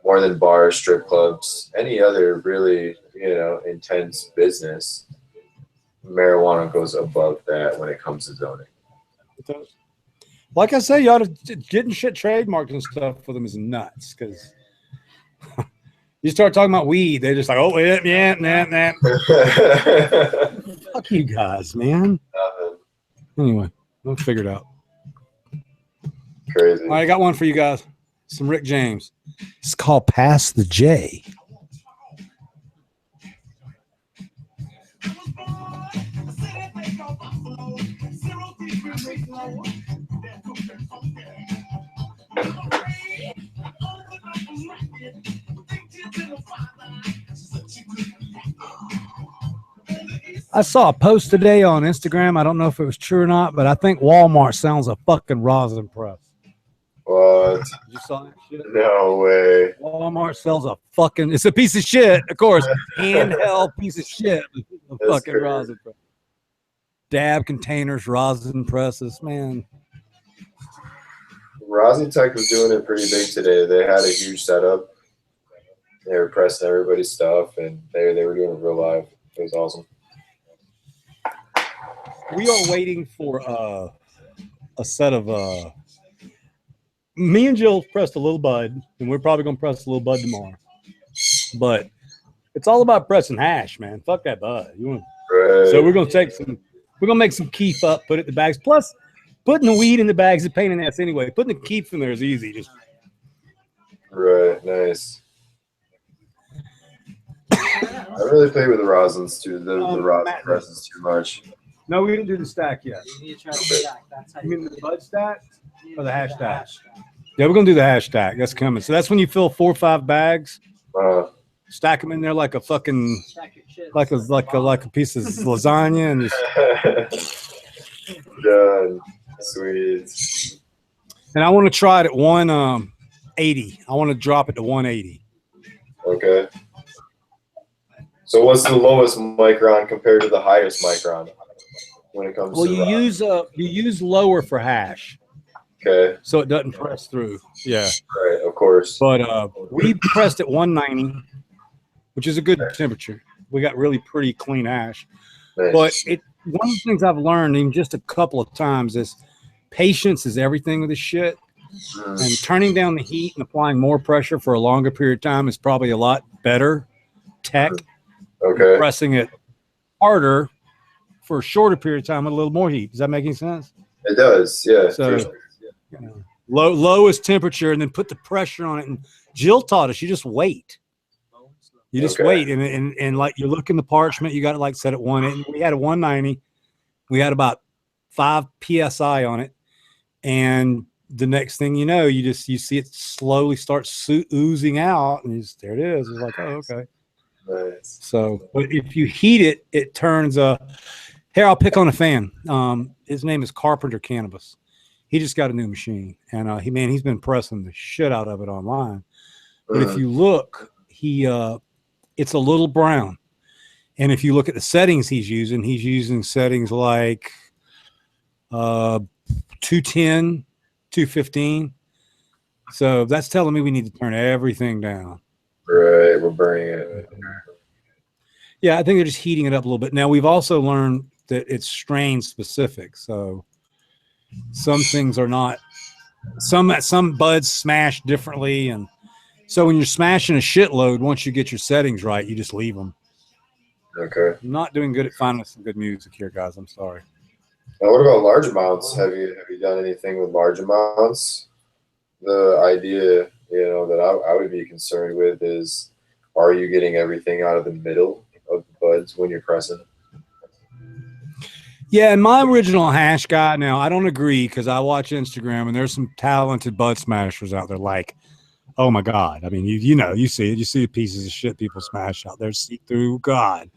more than bars, strip clubs, any other really, intense business. Marijuana goes above that when it comes to zoning. It does. Like I say, you ought to getting shit trademarked and stuff for them is nuts because you start talking about weed, they're just like, oh yeah, nah. Fuck you guys, man. Anyway, we'll figure it out. Crazy. All right, I got one for you guys. Some Rick James. It's called Pass the J. I saw a post today on Instagram. I don't know if it was true or not, but I think Walmart sells a fucking rosin press. What? You saw that shit? No way. Walmart sells a fucking. It's a piece of shit, of course. Handheld piece of shit. A That's fucking crazy. rosin press. Dab containers, rosin presses, man. Rosin Tech was doing it pretty big today. They had a huge setup. They were pressing everybody's stuff, and they were doing it real live. It was awesome. We are waiting for a set of. Me and Jill pressed a little bud, and we're probably gonna press a little bud tomorrow. But it's all about pressing hash, man. Fuck that bud. Right. So we're gonna take some. We're gonna make some keef up, put it in the bags. Plus, putting the weed in the bags is a pain in the ass anyway. Putting the keef in there is easy. Just Right. Nice. I really play with the rosins too. The rosin Matt, presses too much. no, we didn't do the stack yet. You need to try to stack. That's how You mean the bud stack? you or the do hash stack? stack. Yeah, we're gonna do the hashtag. That's coming. So that's when you fill 4 or 5 bags, stack them in there like a fucking Stack your chips. like a piece of lasagna, and just, Done. Sweet. and I want to try it at 180. I want to drop it to 180. Okay. So what's the lowest micron compared to the highest micron when it comes Well, to you use lower for hash, Okay. so it doesn't press through. Yeah, Right. Of course. but we pressed at 190, which is a good temperature. We got really pretty clean hash. Nice. But one of the things I've learned in just a couple of times is patience is everything with this shit. And turning down the heat and applying more pressure for a longer period of time is probably a lot better tech. Okay. Pressing it harder for a shorter period of time with a little more heat. Does that make any sense? It does. Yeah. So- for sure. You know, lowest temperature and then put the pressure on it. And Jill taught us you just wait. You just Okay. wait and like you look in the parchment, you got it like set at 180. We had a 190. We had about 5 psi on it, and the next thing you know, you see it slowly start oozing out, and there it is. It's like, oh, okay. Nice. So, but if you heat it, it turns here, I'll pick on a fan. His name is Carpenter Cannabis. He just got a new machine, and he's been pressing the shit out of it online. But if you look, it's a little brown. And if you look at the settings he's using settings like 210, 215. So that's telling me we need to turn everything down. Right. We're burning it. Yeah, I think they're just heating it up a little bit. Now, we've also learned that it's strain specific. So some things are not, some buds smash differently. And so when you're smashing a shitload, once you get your settings right, you just leave them. Okay. I'm not doing good at finding some good music here, guys. I'm sorry. Now, what about large amounts? Have you done anything with large amounts? The idea, that I would be concerned with is, are you getting everything out of the middle of the buds when you're pressing? Yeah, and my original hash guy, now I don't agree because I watch Instagram and there's some talented bud smashers out there like, oh my God. I mean, you see it. You see the pieces of shit people smash out there, see through God.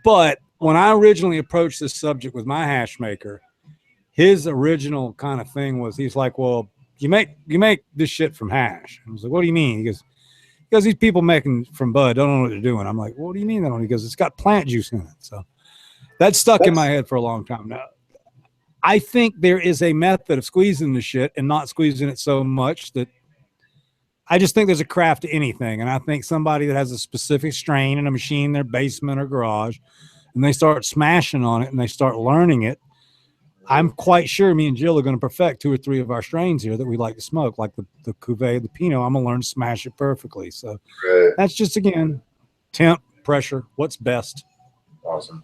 But when I originally approached this subject with my hash maker, his original kind of thing was he's like, well, you make this shit from hash. I was like, what do you mean? He goes, because these people making from bud don't know what they're doing. I'm like, well, what do you mean they don't? He goes, it's got plant juice in it. So that's stuck in my head for a long time now. I think there is a method of squeezing the shit and not squeezing it so much that I just think there's a craft to anything. And I think somebody that has a specific strain in a machine in their basement or garage, and they start smashing on it and they start learning it, I'm quite sure me and Jill are going to perfect 2 or 3 of our strains here that we like to smoke, like the Cuvée, the Pinot. I'm going to learn to smash it perfectly. So Right. that's just, again, temp, pressure, what's best. Awesome.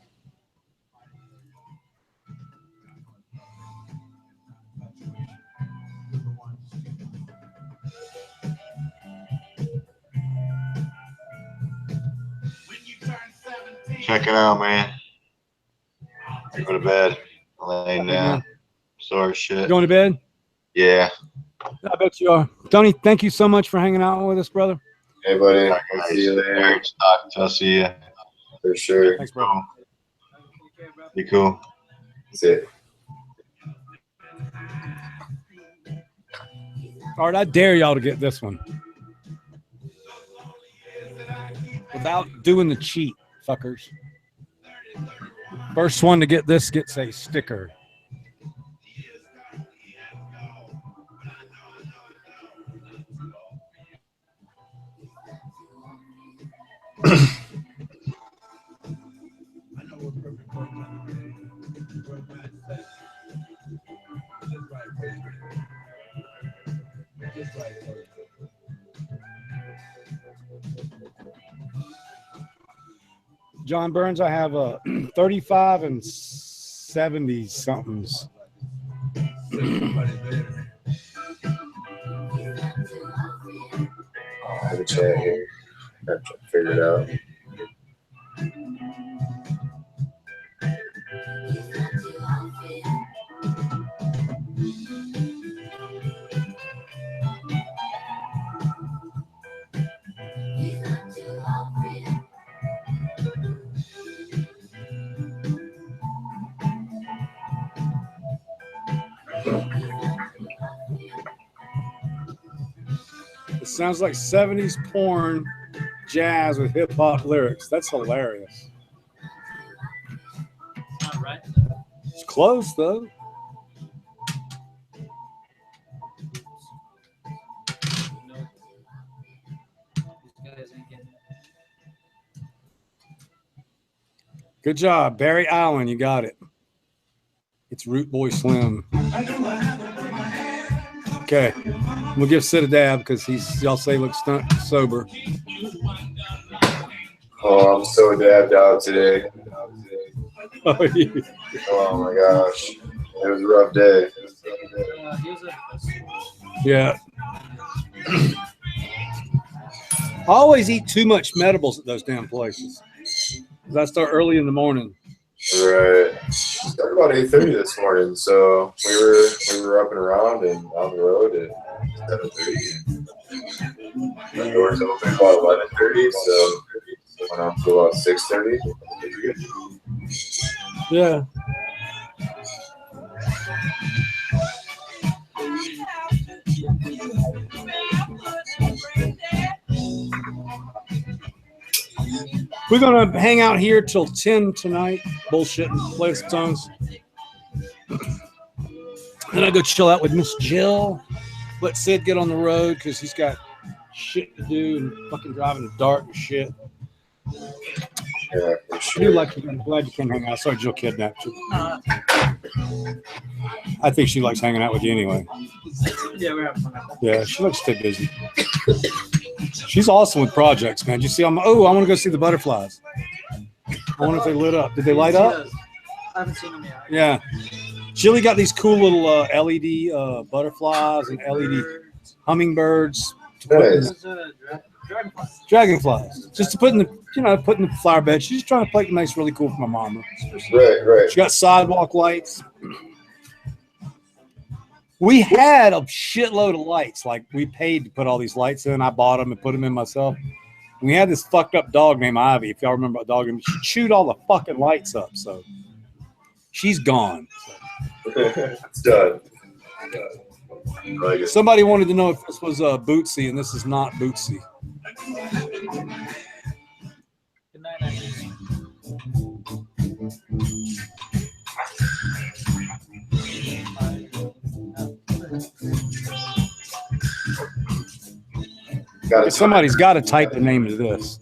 Check it out, man. Go to bed. Laying down. Sore shit. Going to bed? Yeah. I bet you are. Tony, thank you so much for hanging out with us, brother. Hey, buddy. I'll see you later. I'll see you. For sure. Thanks, bro. Be cool. That's it. All right, I dare y'all to get this one without doing the cheat, fuckers. First one to get this gets a sticker. John Burns, I have a 35 and 70 somethings. I have a chat here. Got to figure it out. It sounds like 70s porn jazz with hip hop lyrics. That's hilarious. Not right. It's close though. Nope. These guys ain't getting it. Good job, Barry Allen. You got it. It's Root Boy Slim. Okay, we'll give Sid a dab because y'all say he looks sober. Oh, I'm so dabbed out today. Oh, yeah. Oh my gosh. It was a rough day. He was a Yeah. I always eat too much medibles at those damn places. 'Cause I start early in the morning. Right. Started about 8:30 this morning, so we were up and around and on the road at 7:30. The doors open about 11:30, so went up to about 6:30. Yeah. We're gonna hang out here till 10 tonight, bullshitting, play some songs. Then I go chill out with Miss Jill. Let Sid get on the road because he's got shit to do and fucking driving in the dark and shit. Yeah, for I do sure. like you. I'm glad you came hang out. Sorry, Jill kidnapped you. Uh, I think she likes hanging out with you anyway. yeah, we're having fun. Yeah, she looks too busy. She's awesome with projects, man. Did you see? I want to go see the butterflies. I wonder if they lit up. Did they light up? I haven't seen them yet. Yeah. Chili got these cool little LED butterflies and LED hummingbirds. To put in Nice. the- Dragonflies. dragonflies. Just to put in the flower bed. She's just trying to play nice, really cool for my mama. Right. She got sidewalk lights. We had a shitload of lights. Like we paid to put all these lights in. I bought them and put them in myself. We had this fucked up dog named Ivy. If y'all remember that dog, she chewed all the fucking lights up. So she's gone. It's done. Like it. Somebody wanted to know if this was Bootsy, and this is not Bootsy. Good night, Ashley. Somebody's got to type the name of this.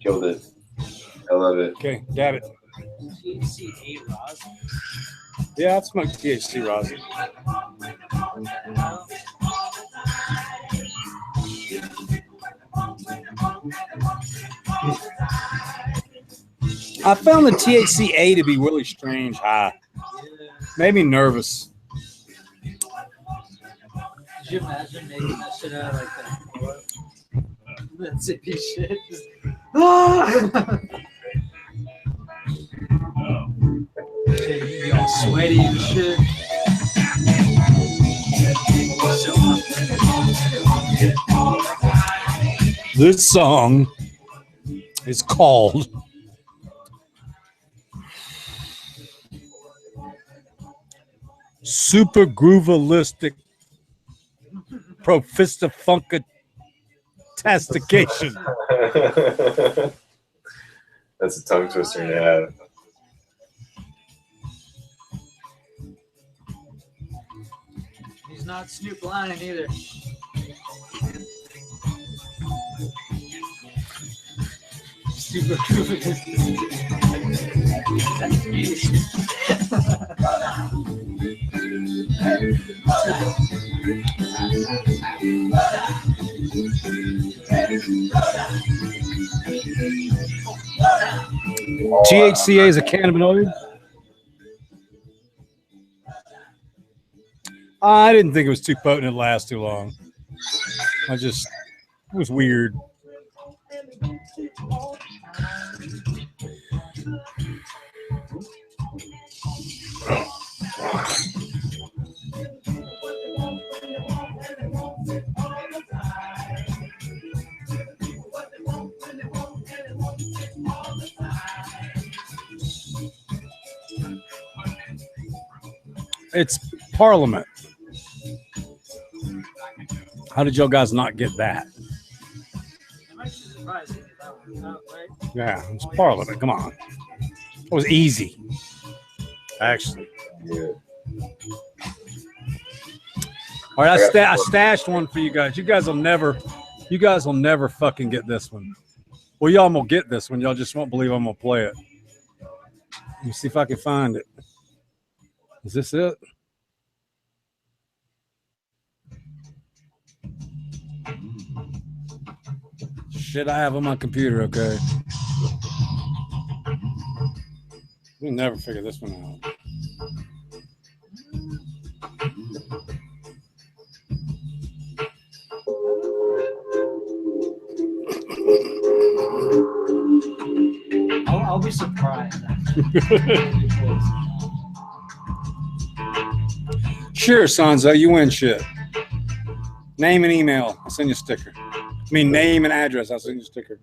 Killed it. I love it. Okay, dab it. THC 8 Rosin. Yeah, I've smoked THC rosin. I found the THCA to be really strange high. Made me nervous. Could you imagine making that shit out of like that? That zippy shit. Just, shit, you be all sweaty and shit. This song is called super groovalistic profistafunkastication. That's a tongue twister, yeah. He's not Snoop Lion either. Super That's me. THCA is a cannabinoid. I didn't think it was too potent. It lasts too long. It was weird. It's Parliament. How did y'all guys not get that? I'm actually surprised you did that one. Right? Yeah, it's Parliament. Come on. It was easy. Actually. Yeah. All right, I stashed one for you guys. You guys will never fucking get this one. Well, y'all gonna get this one. Y'all just won't believe I'm gonna play it. Let me see if I can find it. Is this it? Shit, I have on my computer, okay. We'll never figure this one out. I'll be surprised. Sure, Sansa, you win shit. Name and email. I'll send you a sticker. I mean, name and address. I'll send you a sticker.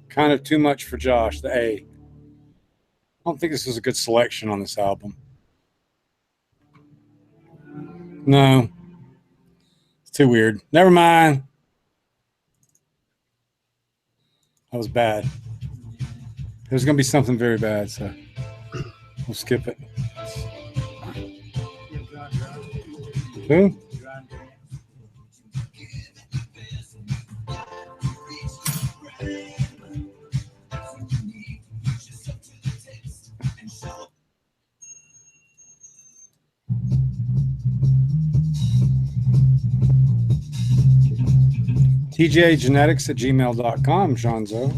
Kind of too much for Josh, the A. I don't think this is a good selection on this album. No. It's too weird. Never mind. That was bad. There's going to be something very bad, so we'll skip it. Who? tjgenetics@gmail.com, Shanzo.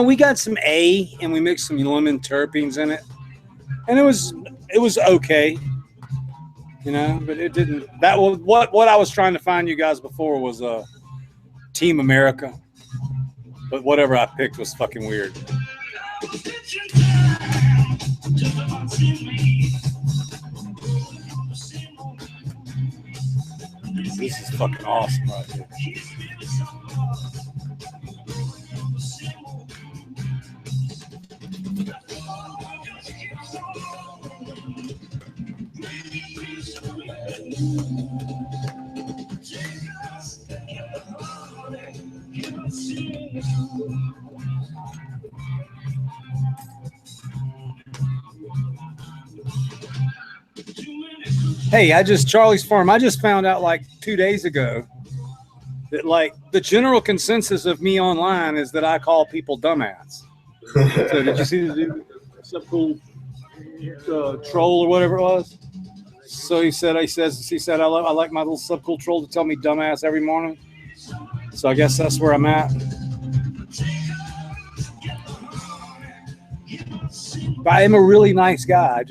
We got some A and we mixed some lemon terpenes in it, and it was okay, but it didn't. That was what I was trying to find you guys before was Team America, but whatever I picked was fucking weird. This is fucking awesome right here. Hey, Charlie's Farm. I just found out like 2 days ago that like the general consensus of me online is that I call people dumbass. So did you see the dude, some cool troll or whatever it was? So he said, I like my little subcool troll to tell me dumbass every morning. So I guess that's where I'm at. But I am a really nice guy.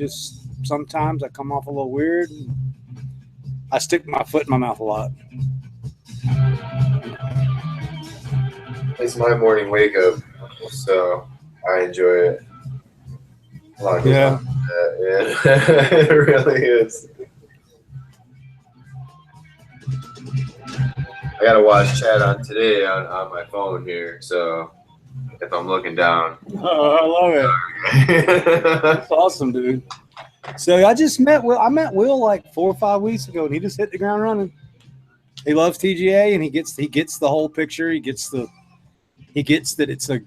Sometimes I come off a little weird. I stick my foot in my mouth a lot. It's my morning wake up, so I enjoy it. A lot goes Yeah. on with that, yeah. It really is. I gotta watch chat on today on my phone here, so if I'm looking down. Oh, I love it. That's awesome, dude. So I just met Will. I met Will like 4 or 5 weeks ago, and he just hit the ground running. He loves TGA, and he gets the whole picture. He gets that it's a,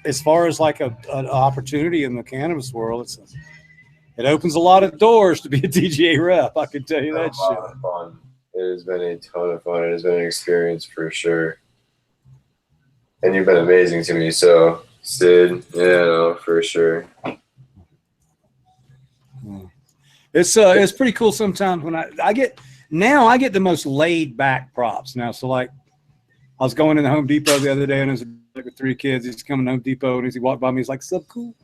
as far as like an opportunity in the cannabis world, it opens a lot of doors to be a TGA rep. I can tell you that A lot shit. of fun. It has been a ton of fun. It has been an experience for sure. And you've been amazing to me, so Sid, yeah, no, for sure. It's pretty cool sometimes when I get the most laid back props now. So like I was going in the Home Depot the other day and there's like with 3 kids. He's coming to Home Depot and as he walked by me, he's like, "Sub cool."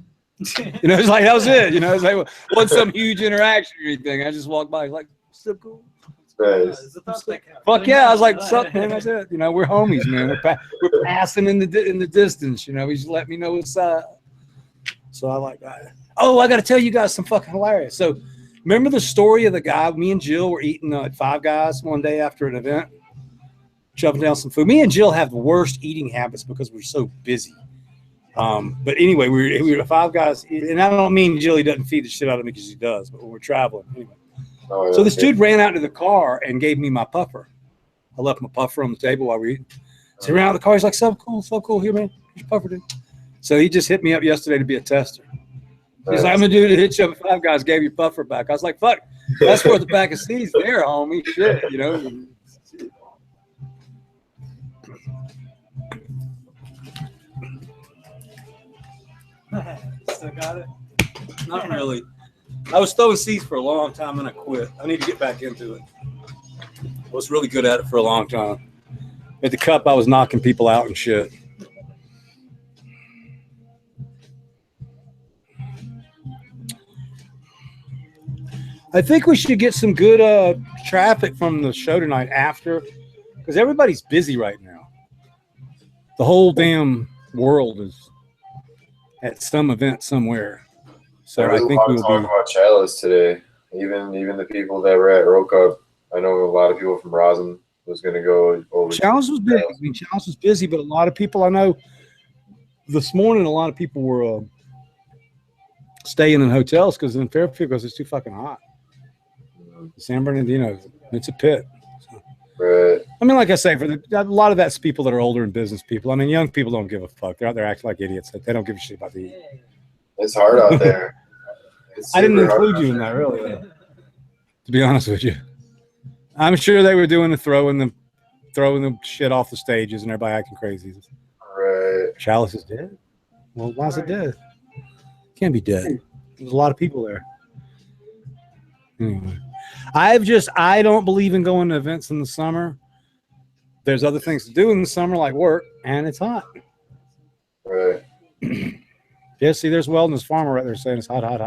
You know, it's like that was it. You know, it's like wasn't some huge interaction or anything. I just walked by, he's like, "Sub cool." Nice. Fuck yeah! I was like, "Sup, man?" That's it. You know, we're homies, man. We're passing in the distance. You know, he's let me know what's up. So I like that. Oh, I got to tell you guys some fucking hilarious. So, remember the story of the guy? Me and Jill were eating at Five Guys one day after an event, shoving down some food. Me and Jill have the worst eating habits because we're so busy. But anyway, we were at Five Guys, and I don't mean Jill, he doesn't feed the shit out of me because he does. But when we're traveling, anyway. Oh, So this dude ran out to the car and gave me my puffer. I left my puffer on the table while we were eating. So he ran out of the car. He's like, so cool. Here, man. Here's your puffer, dude. So he just hit me up yesterday to be a tester. He's like, I'm going to do the hit you up at Five Guys, gave your puffer back. I was like, fuck, that's worth the pack of seeds there, homie. Shit, you know. Still got it? Not really. I was throwing seeds for a long time and I quit. I need to get back into it. I was really good at it for a long time. At the cup, I was knocking people out and shit. I think we should get some good traffic from the show tonight after, because everybody's busy right now. The whole damn world is at some event somewhere. So there was I think a lot of we'll talk be. about Chalice today. Even the people that were at World Cup. I know a lot of people from Rosin was going to go over. Chalice was big. I mean, Chalice was busy, but a lot of people I know this morning, a lot of people were staying in hotels because in Fairfield because it's too fucking hot. San Bernardino, it's a pit. Right. I mean, like I say, a lot of that's people that are older and business people. I mean, young people don't give a fuck. They're out there acting like idiots. They don't give a shit about the. It's hard out there. I didn't include you in that, really. To be honest with you, I'm sure they were doing throwing the shit off the stages and everybody acting crazy. Right. Chalice is dead. Well, why is it dead? Can't be dead. There's a lot of people there. Anyway, I don't believe in going to events in the summer. There's other things to do in the summer, like work, and it's hot. Right. Yeah, see, there's Wellness Farmer right there saying it's hot. I'll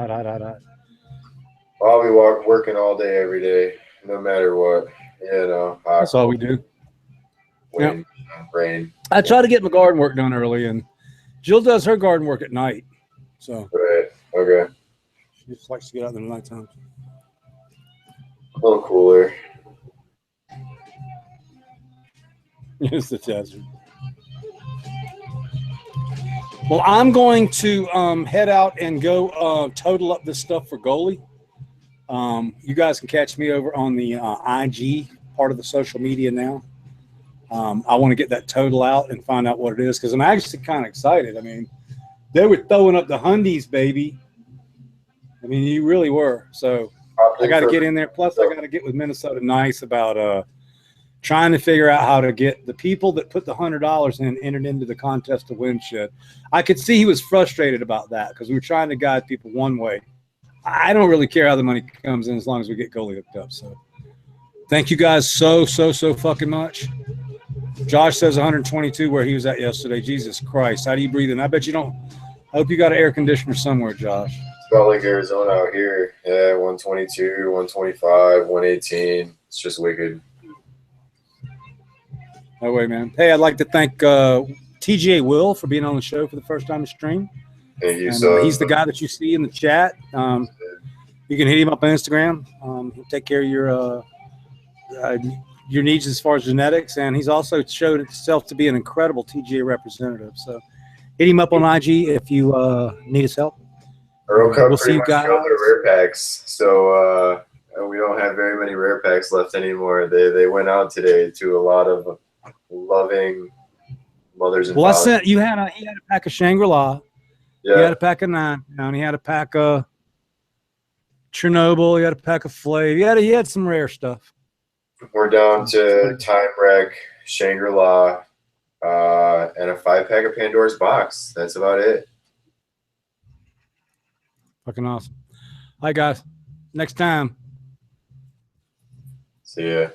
be working all day, every day, no matter what. You know. That's all we do. Wind, rain. I try to get my garden work done early, and Jill does her garden work at night. So Right. Okay. she just likes to get out there at nighttime. A little cooler. It's the desert. Well, I'm going to head out and go total up this stuff for goalie. You guys can catch me over on the IG part of the social media now. I want to get that total out and find out what it is because I'm actually kind of excited. I mean, they were throwing up the hundies, baby. I mean, you really were. So I got to get in there. Plus, I got to get with Minnesota Nice about trying to figure out how to get the people that put the $100 in entered into the contest to win shit. I could see he was frustrated about that because we were trying to guide people one way. I don't really care how the money comes in as long as we get goalie hooked up. So thank you guys so fucking much. Josh says 122 where he was at yesterday. Jesus Christ. How do you breathe in? I bet you don't. I hope you got an air conditioner somewhere, Josh. It's about like Arizona out here. Yeah, 122, 125, 118. It's just wicked. No way, man. Hey, I'd like to thank TGA Will for being on the show for the first time to stream. Thank you. And, So he's the guy that you see in the chat. You can hit him up on Instagram. He'll take care of your needs as far as genetics, and he's also showed himself to be an incredible TGA representative. So hit him up on IG if you need his help. Earl Cup We'll see pretty you much guys. killed their rare packs, so we don't have very many rare packs left anymore. They went out today to a lot of loving mothers and Well, I fathers. sent he had a pack of Shangri-La. He had Yeah, a pack of 9 Pound. He had a pack of Chernobyl. He had a pack of Flav. He had some rare stuff. we're down to Time Wreck, Shangri-La, and a 5-pack of Pandora's Box. That's about it. Fucking awesome. All right, guys. Next time. See ya.